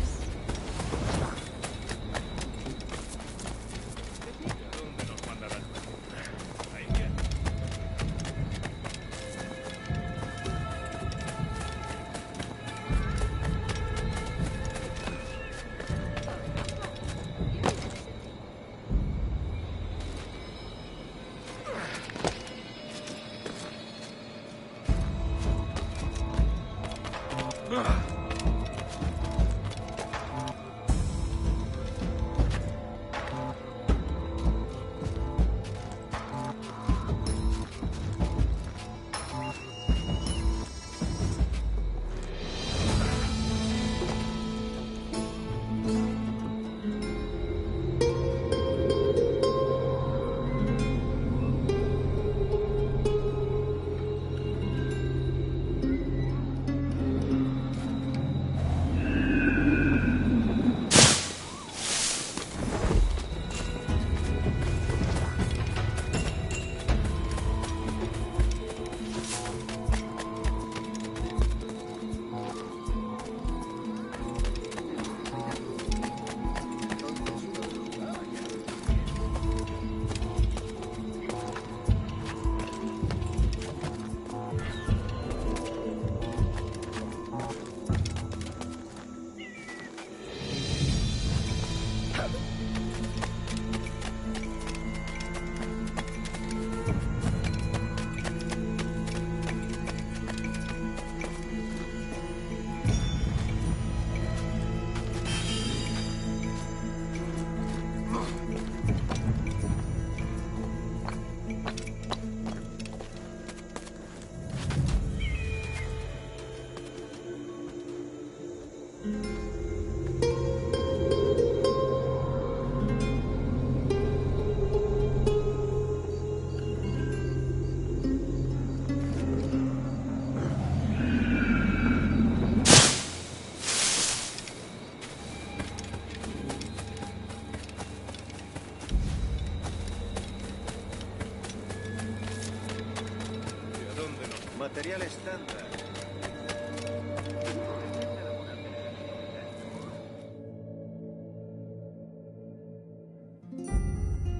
material estándar.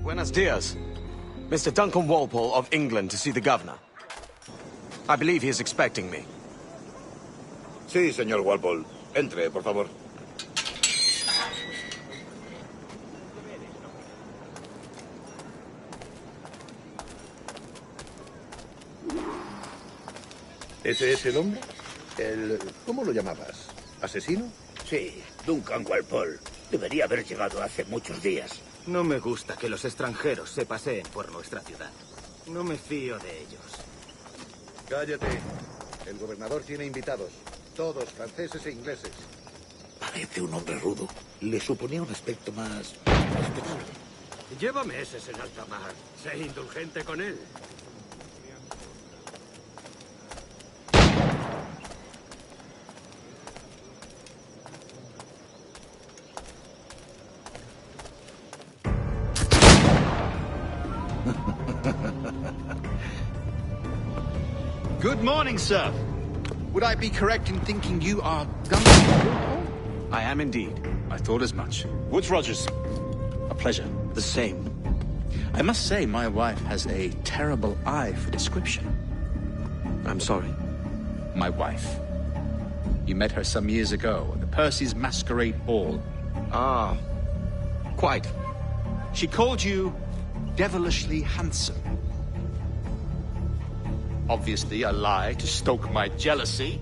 Buenos dias. Mr. Duncan Walpole of England to see the governor. I believe he is expecting me. Sí, señor Walpole. Entre, por favor. ¿Ese es el hombre? ¿Cómo lo llamabas? ¿Asesino? Sí, Duncan Walpole. Debería haber llegado hace muchos días. No me gusta que los extranjeros se paseen por nuestra ciudad. No me fío de ellos. Cállate. El gobernador tiene invitados. Todos franceses e ingleses. Parece un hombre rudo. Le suponía un aspecto más respetable. Lleva meses en alta mar. Sé indulgente con él. Good morning, sir. Would I be correct in thinking you are Duncan? I am indeed. I thought as much. Woods Rogers. A pleasure. The same. I must say, my wife has a terrible eye for description. I'm sorry. My wife. You met her some years ago at the Percy's Masquerade Ball. Ah, quite. She called you devilishly handsome. Obviously a lie to stoke my jealousy.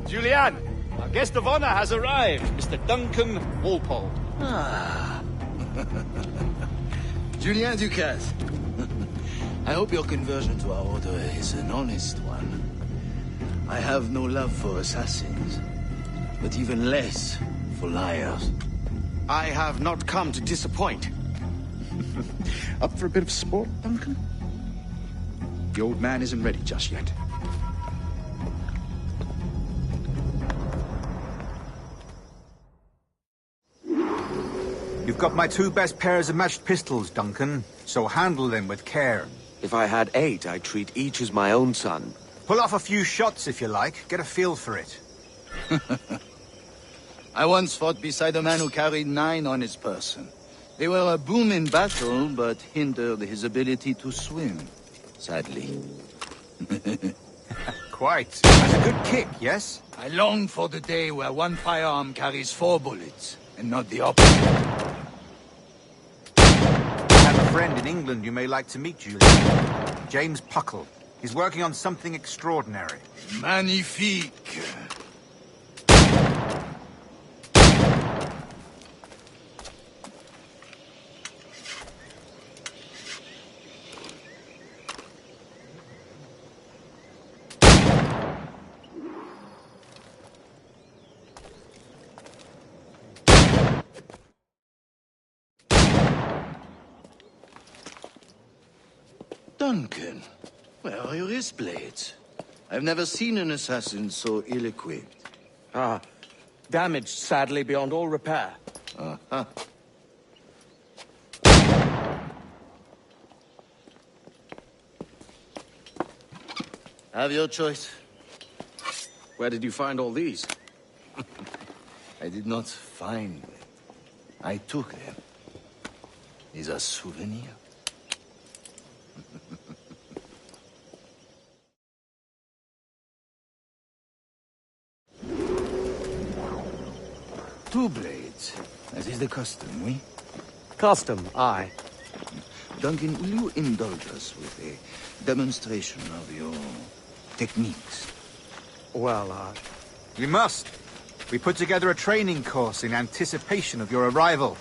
Julianne, our guest of honor has arrived, Mr. Duncan Walpole. Ah. Julien Ducasse. I hope your conversion to our order is an honest one. I have no love for assassins, but even less for liars. I have not come to disappoint. Up for a bit of sport, Duncan? The old man isn't ready just yet. You've got my 2 best pairs of matched pistols, Duncan, so handle them with care. If I had 8, I'd treat each as my own son. Pull off a few shots if you like, get a feel for it. I once fought beside a man who carried 9 on his person. They were a boom in battle, but hindered his ability to swim. Sadly. Quite. That's a good kick, yes? I long for the day where one firearm carries 4 bullets, and not the opposite. I have a friend in England you may like to meet, Julian. James Puckle. He's working on something extraordinary. Magnifique. Duncan, where are your wrist blades? I've never seen an assassin so ill-equipped. Ah, damaged, sadly, beyond all repair. Uh-huh. Have your choice. Where did you find all these? I did not find them. I took them. These are souvenirs. Two blades. That is the custom, oui? Custom, aye. Duncan, will you indulge us with a demonstration of your techniques? Well, We must. We put together a training course in anticipation of your arrival.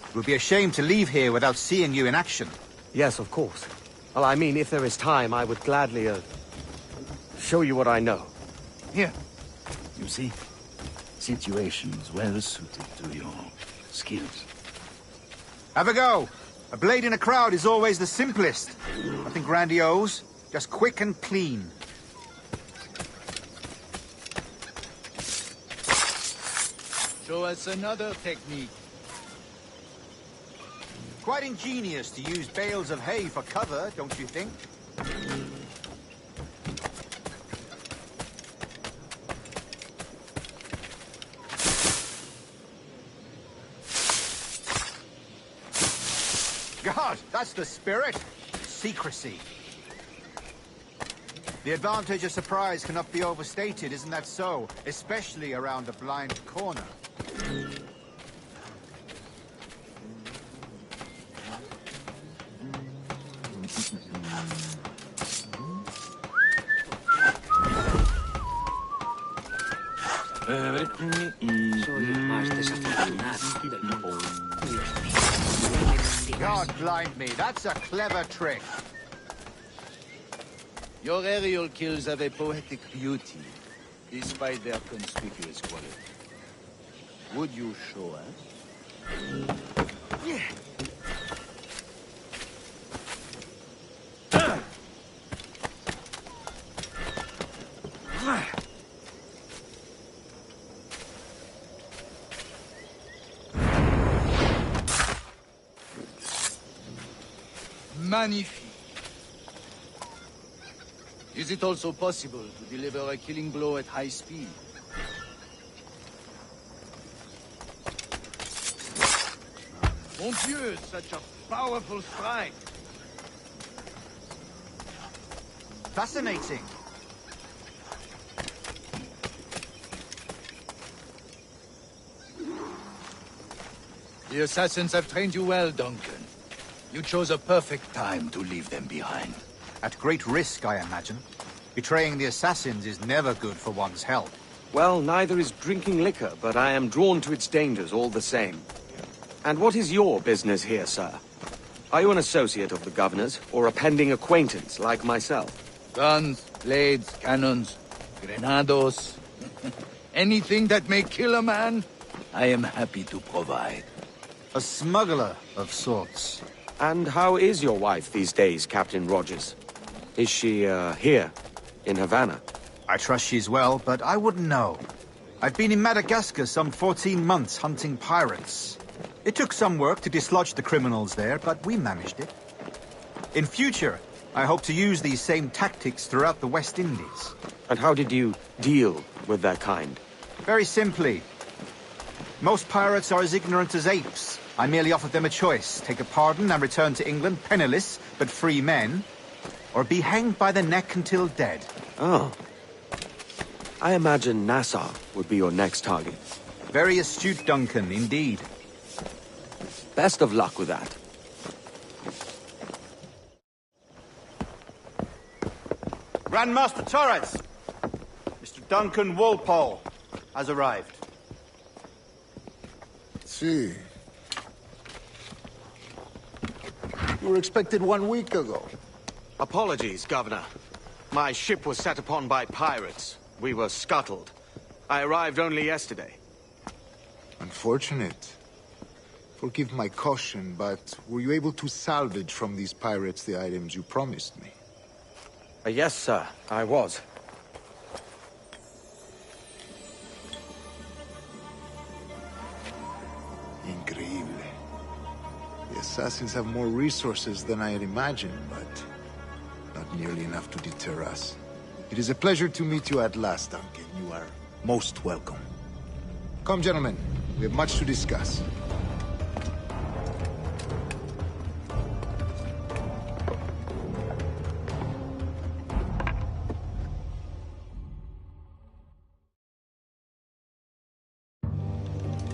It would be a shame to leave here without seeing you in action. Yes, of course. Well, I mean, if there is time, I would gladly, show you what I know. Here. You see? Situations well suited to your skills. Have a go. A blade in a crowd is always the simplest. Nothing grandiose, just quick and clean. Show us another technique. Quite ingenious to use bales of hay for cover, don't you think? God, that's the spirit. Secrecy. The advantage of surprise cannot be overstated, isn't that so? Especially around a blind corner. God blind me, that's a clever trick. Your aerial kills have a poetic beauty, despite their conspicuous quality. Would you show us? Magnifique. Is it also possible to deliver a killing blow at high speed? Mon Dieu, such a powerful strike. Fascinating. The assassins have trained you well, Duncan. You chose a perfect time to leave them behind. At great risk, I imagine. Betraying the assassins is never good for one's health. Well, neither is drinking liquor, but I am drawn to its dangers all the same. And what is your business here, sir? Are you an associate of the governor's, or a pending acquaintance like myself? Guns, blades, cannons, grenados. Anything that may kill a man, I am happy to provide. A smuggler of sorts. And how is your wife these days, Captain Rogers? Is she, here, in Havana? I trust she's well, but I wouldn't know. I've been in Madagascar some 14 months hunting pirates. It took some work to dislodge the criminals there, but we managed it. In future, I hope to use these same tactics throughout the West Indies. And how did you deal with their kind? Very simply. Most pirates are as ignorant as apes. I merely offered them a choice. Take a pardon and return to England penniless, but free men, or be hanged by the neck until dead. Oh. I imagine Nassau would be your next target. Very astute, Duncan, indeed. Best of luck with that. Grandmaster Torres! Mr. Duncan Walpole has arrived. See. You were expected 1 week ago. Apologies, Governor. My ship was set upon by pirates. We were scuttled. I arrived only yesterday. Unfortunate. Forgive my caution, but were you able to salvage from these pirates the items you promised me? Yes, sir, I was. Increíble. The assassins have more resources than I had imagined, but not nearly enough to deter us. It is a pleasure to meet you at last, Duncan. You are most welcome. Come, gentlemen. We have much to discuss.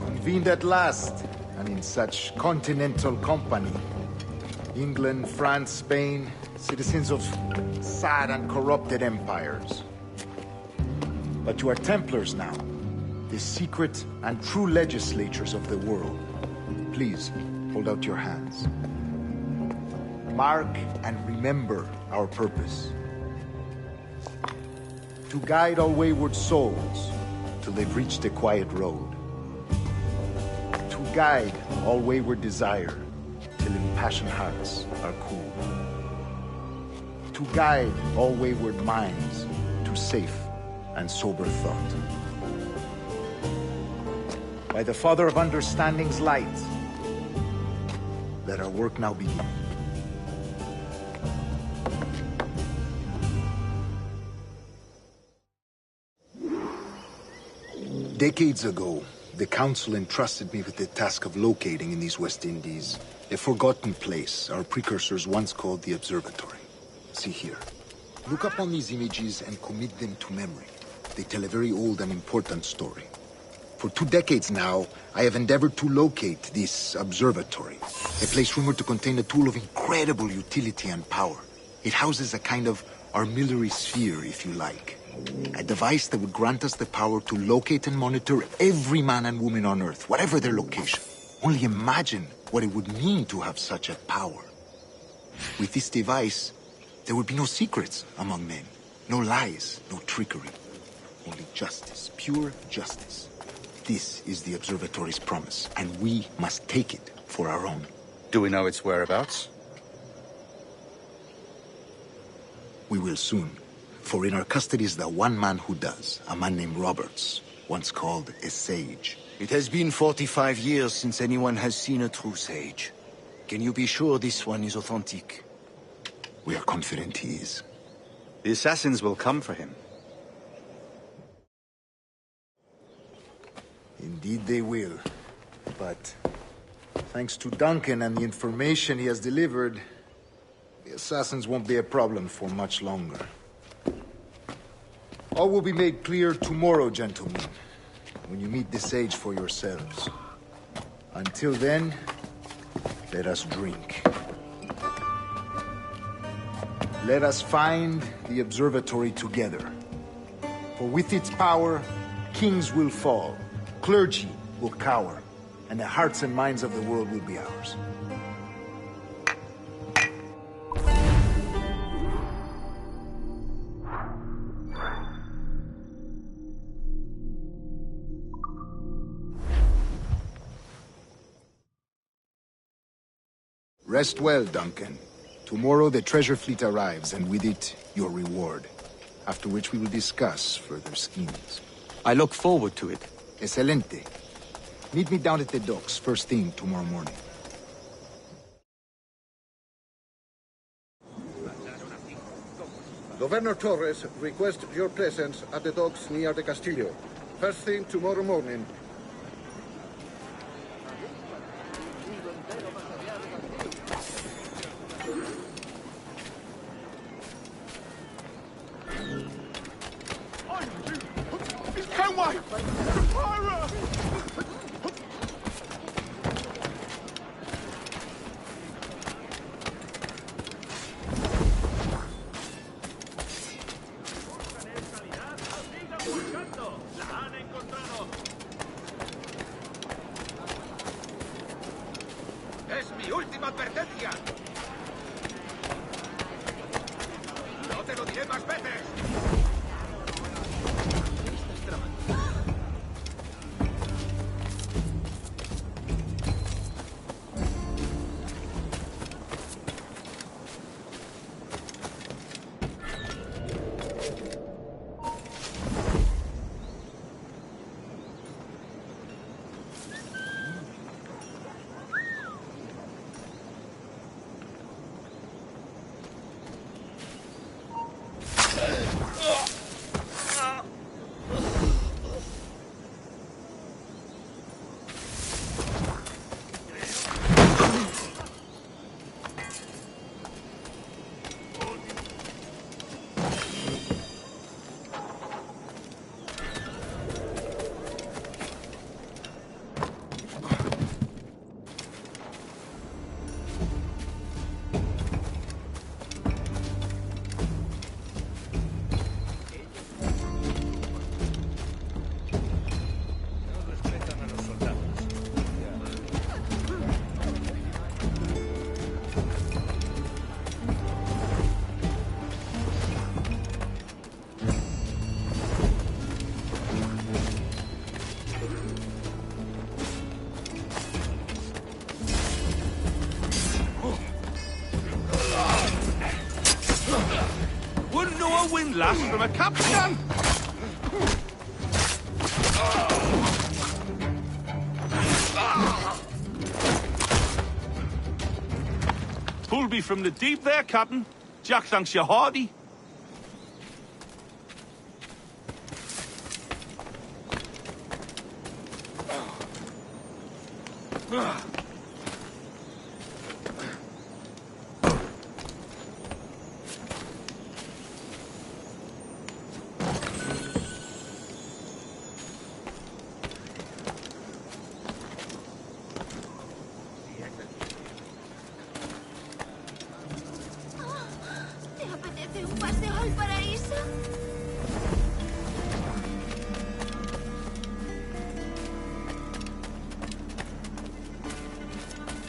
Convened at last, and in such continental company. England, France, Spain, citizens of sad and corrupted empires. But you are Templars now, the secret and true legislators of the world. Please, hold out your hands. Mark and remember our purpose. To guide all wayward souls till they've reached a quiet road. To guide all wayward desire till impassioned hearts are cool. To guide all wayward minds to safe and sober thought. By the Father of Understanding's light, let our work now begin. Decades ago, the Council entrusted me with the task of locating in these West Indies a forgotten place our precursors once called the Observatory. See here. Look up on these images and commit them to memory. They tell a very old and important story. For 2 decades now, I have endeavored to locate this observatory, a place rumored to contain a tool of incredible utility and power. It houses a kind of armillary sphere, if you like. A device that would grant us the power to locate and monitor every man and woman on Earth, whatever their location. Only imagine what it would mean to have such a power. With this device, there would be no secrets among men, no lies, no trickery. Only justice, pure justice. This is the Observatory's promise, and we must take it for our own. Do we know its whereabouts? We will soon. For in our custody is the one man who does, a man named Roberts, once called a sage. It has been 45 years since anyone has seen a true sage. Can you be sure this one is authentic? We are confident he is. The assassins will come for him. Indeed they will. But thanks to Duncan and the information he has delivered, the assassins won't be a problem for much longer. All will be made clear tomorrow, gentlemen, when you meet the sage for yourselves. Until then, let us drink. Let us find the observatory together. For with its power, kings will fall, clergy will cower, and the hearts and minds of the world will be ours. Rest well, Duncan. Tomorrow the treasure fleet arrives, and with it, your reward. After which we will discuss further schemes. I look forward to it. Excelente. Meet me down at the docks first thing tomorrow morning. Governor Torres requests your presence at the docks near the Castillo. First thing tomorrow morning. ¡Es mi última advertencia! ¡No te lo diré más veces! Last from a captain! Pulled me from the deep there, Captain. Jack thanks you hearty. un paseo al paraíso?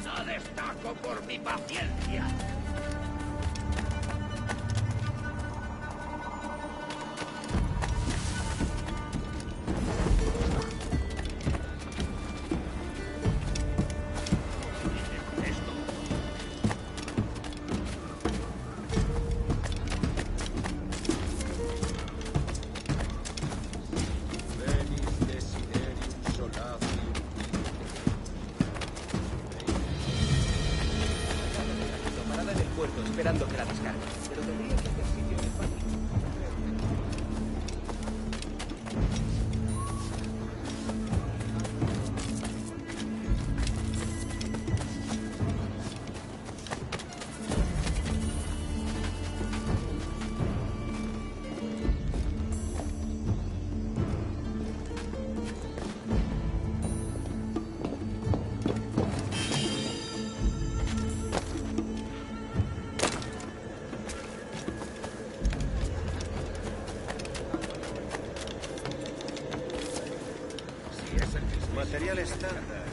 No destaco por mi paciencia. Esperando que la descargue. Pero tendría que hacer sitio en el patio. Material estándar.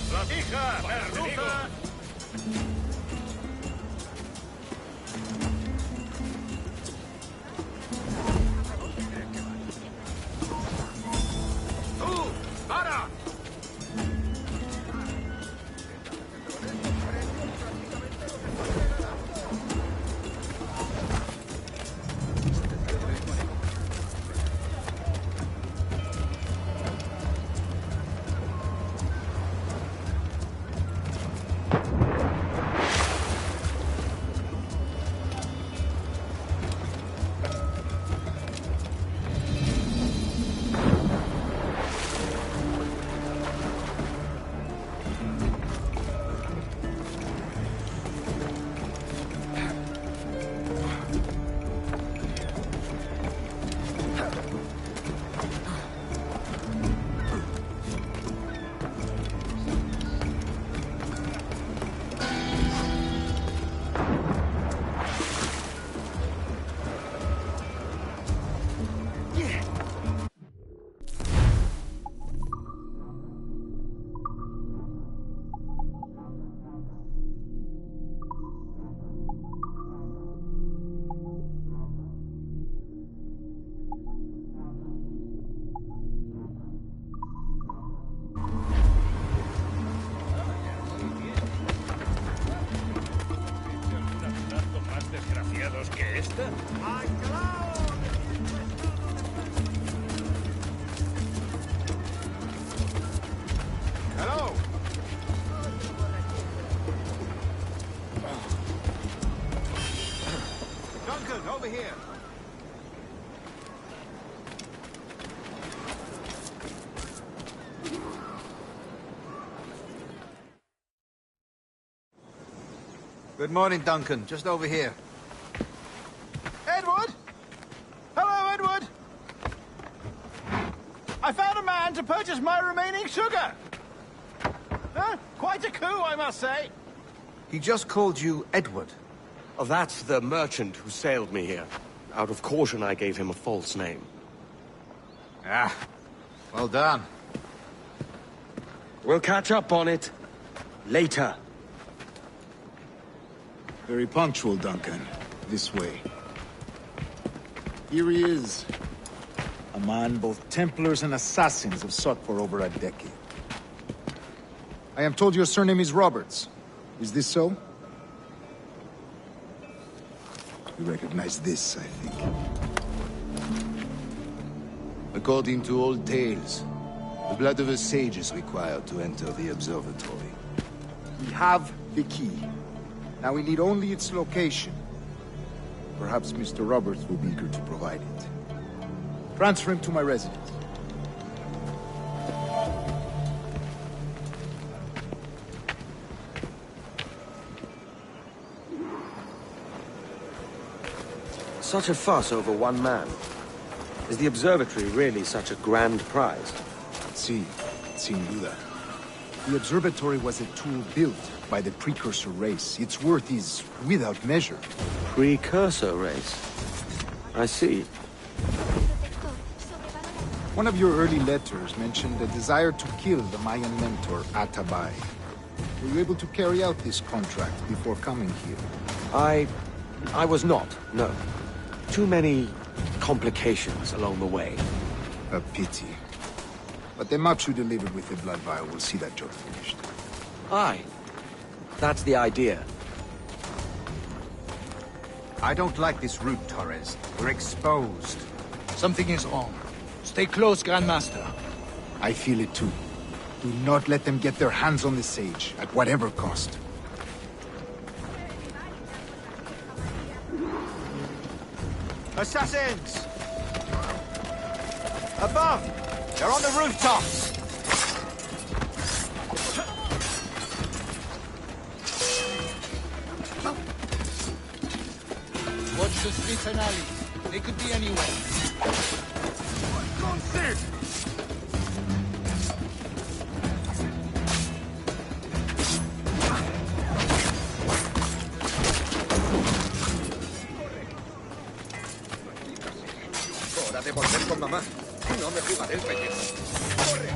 ¡Platija! ¡Merluza! ¡Tú! ¡Para! ¿Que esta? Hello. Duncan, over here. Good morning, Duncan. Just over here. Edward? Hello, Edward. I found a man to purchase my remaining sugar. Huh? Quite a coup, I must say. He just called you Edward. Oh, that's the merchant who sailed me here. Out of caution, I gave him a false name. Ah, well done. We'll catch up on it later. Very punctual, Duncan. This way. Here he is. A man both Templars and Assassins have sought for over a decade. I am told your surname is Roberts. Is this so? You recognize this, I think. According to old tales, the blood of a sage is required to enter the observatory. We have the key. Now we need only its location. Perhaps Mr. Roberts will be eager to provide it. Transfer him to my residence. Such a fuss over one man. Is the observatory really such a grand prize? Sí, sin duda. The observatory was a tool built by the precursor race. Its worth is without measure. Precursor race? I see. One of your early letters mentioned a desire to kill the Mayan mentor, Atabay. Were you able to carry out this contract before coming here? I was not, no. Too many complications along the way. A pity. But the Machu delivered with the blood vial will see that job finished. Aye. That's the idea. I don't like this route, Torres. We're exposed. Something is wrong. Stay close, Grandmaster. I feel it too. Do not let them get their hands on the sage, at whatever cost. Assassins! Above! They're on the rooftops! Watch the streets and alleys. They could be anywhere. Hora de volver con mamá. No me jugaré el pellejo. ¡Corre!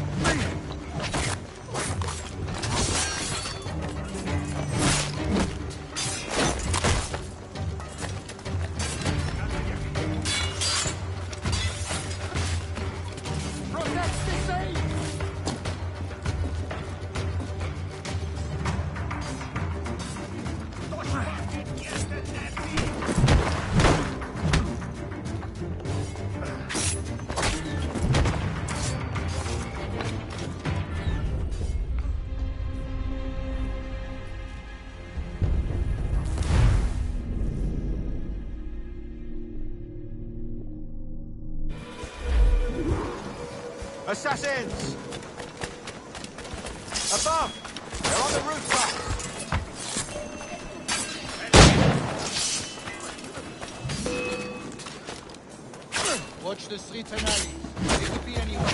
Assassins! Above! They're on the rooftops! Watch the streets and alleys. They could be anywhere.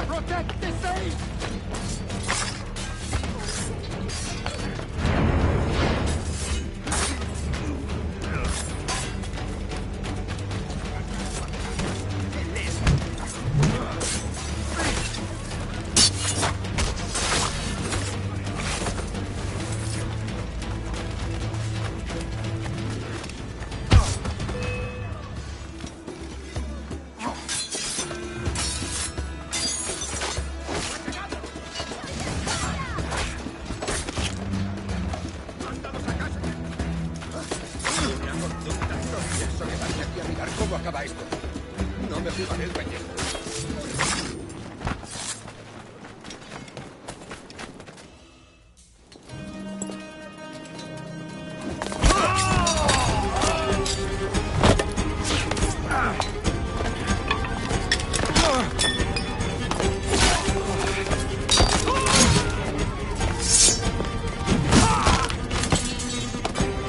Protect the sage! ¿Cómo acaba esto? No me jugaré el pellejo.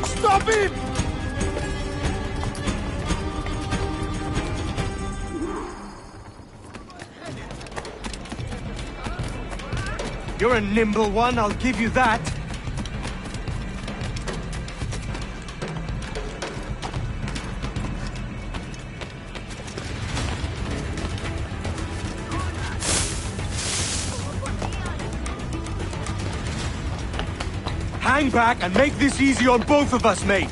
Stop him! You're a nimble one, I'll give you that. Hang back and make this easy on both of us, mate.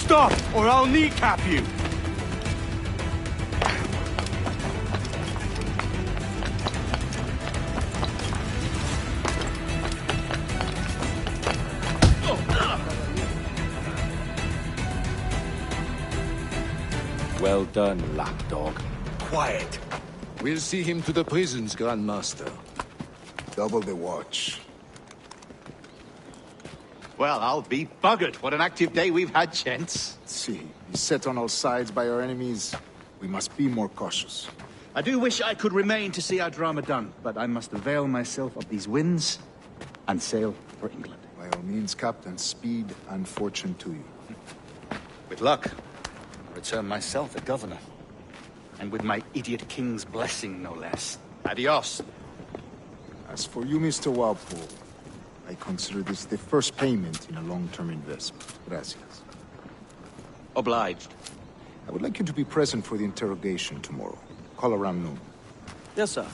Stop, or I'll kneecap you! Well done, lapdog. Quiet. We'll see him to the prisons, Grandmaster. Double the watch. Well, I'll be buggered. What an active day we've had, gents. See, beset on all sides by our enemies, we must be more cautious. I do wish I could remain to see our drama done, but I must avail myself of these winds and sail for England. By all means, Captain, speed and fortune to you. With luck, I'll return myself a governor. And with my idiot king's blessing, no less. Adios. As for you, Mr. Walpole, I consider this the first payment in a long-term investment. Gracias. Obliged. I would like you to be present for the interrogation tomorrow. Call around noon. Yes, sir.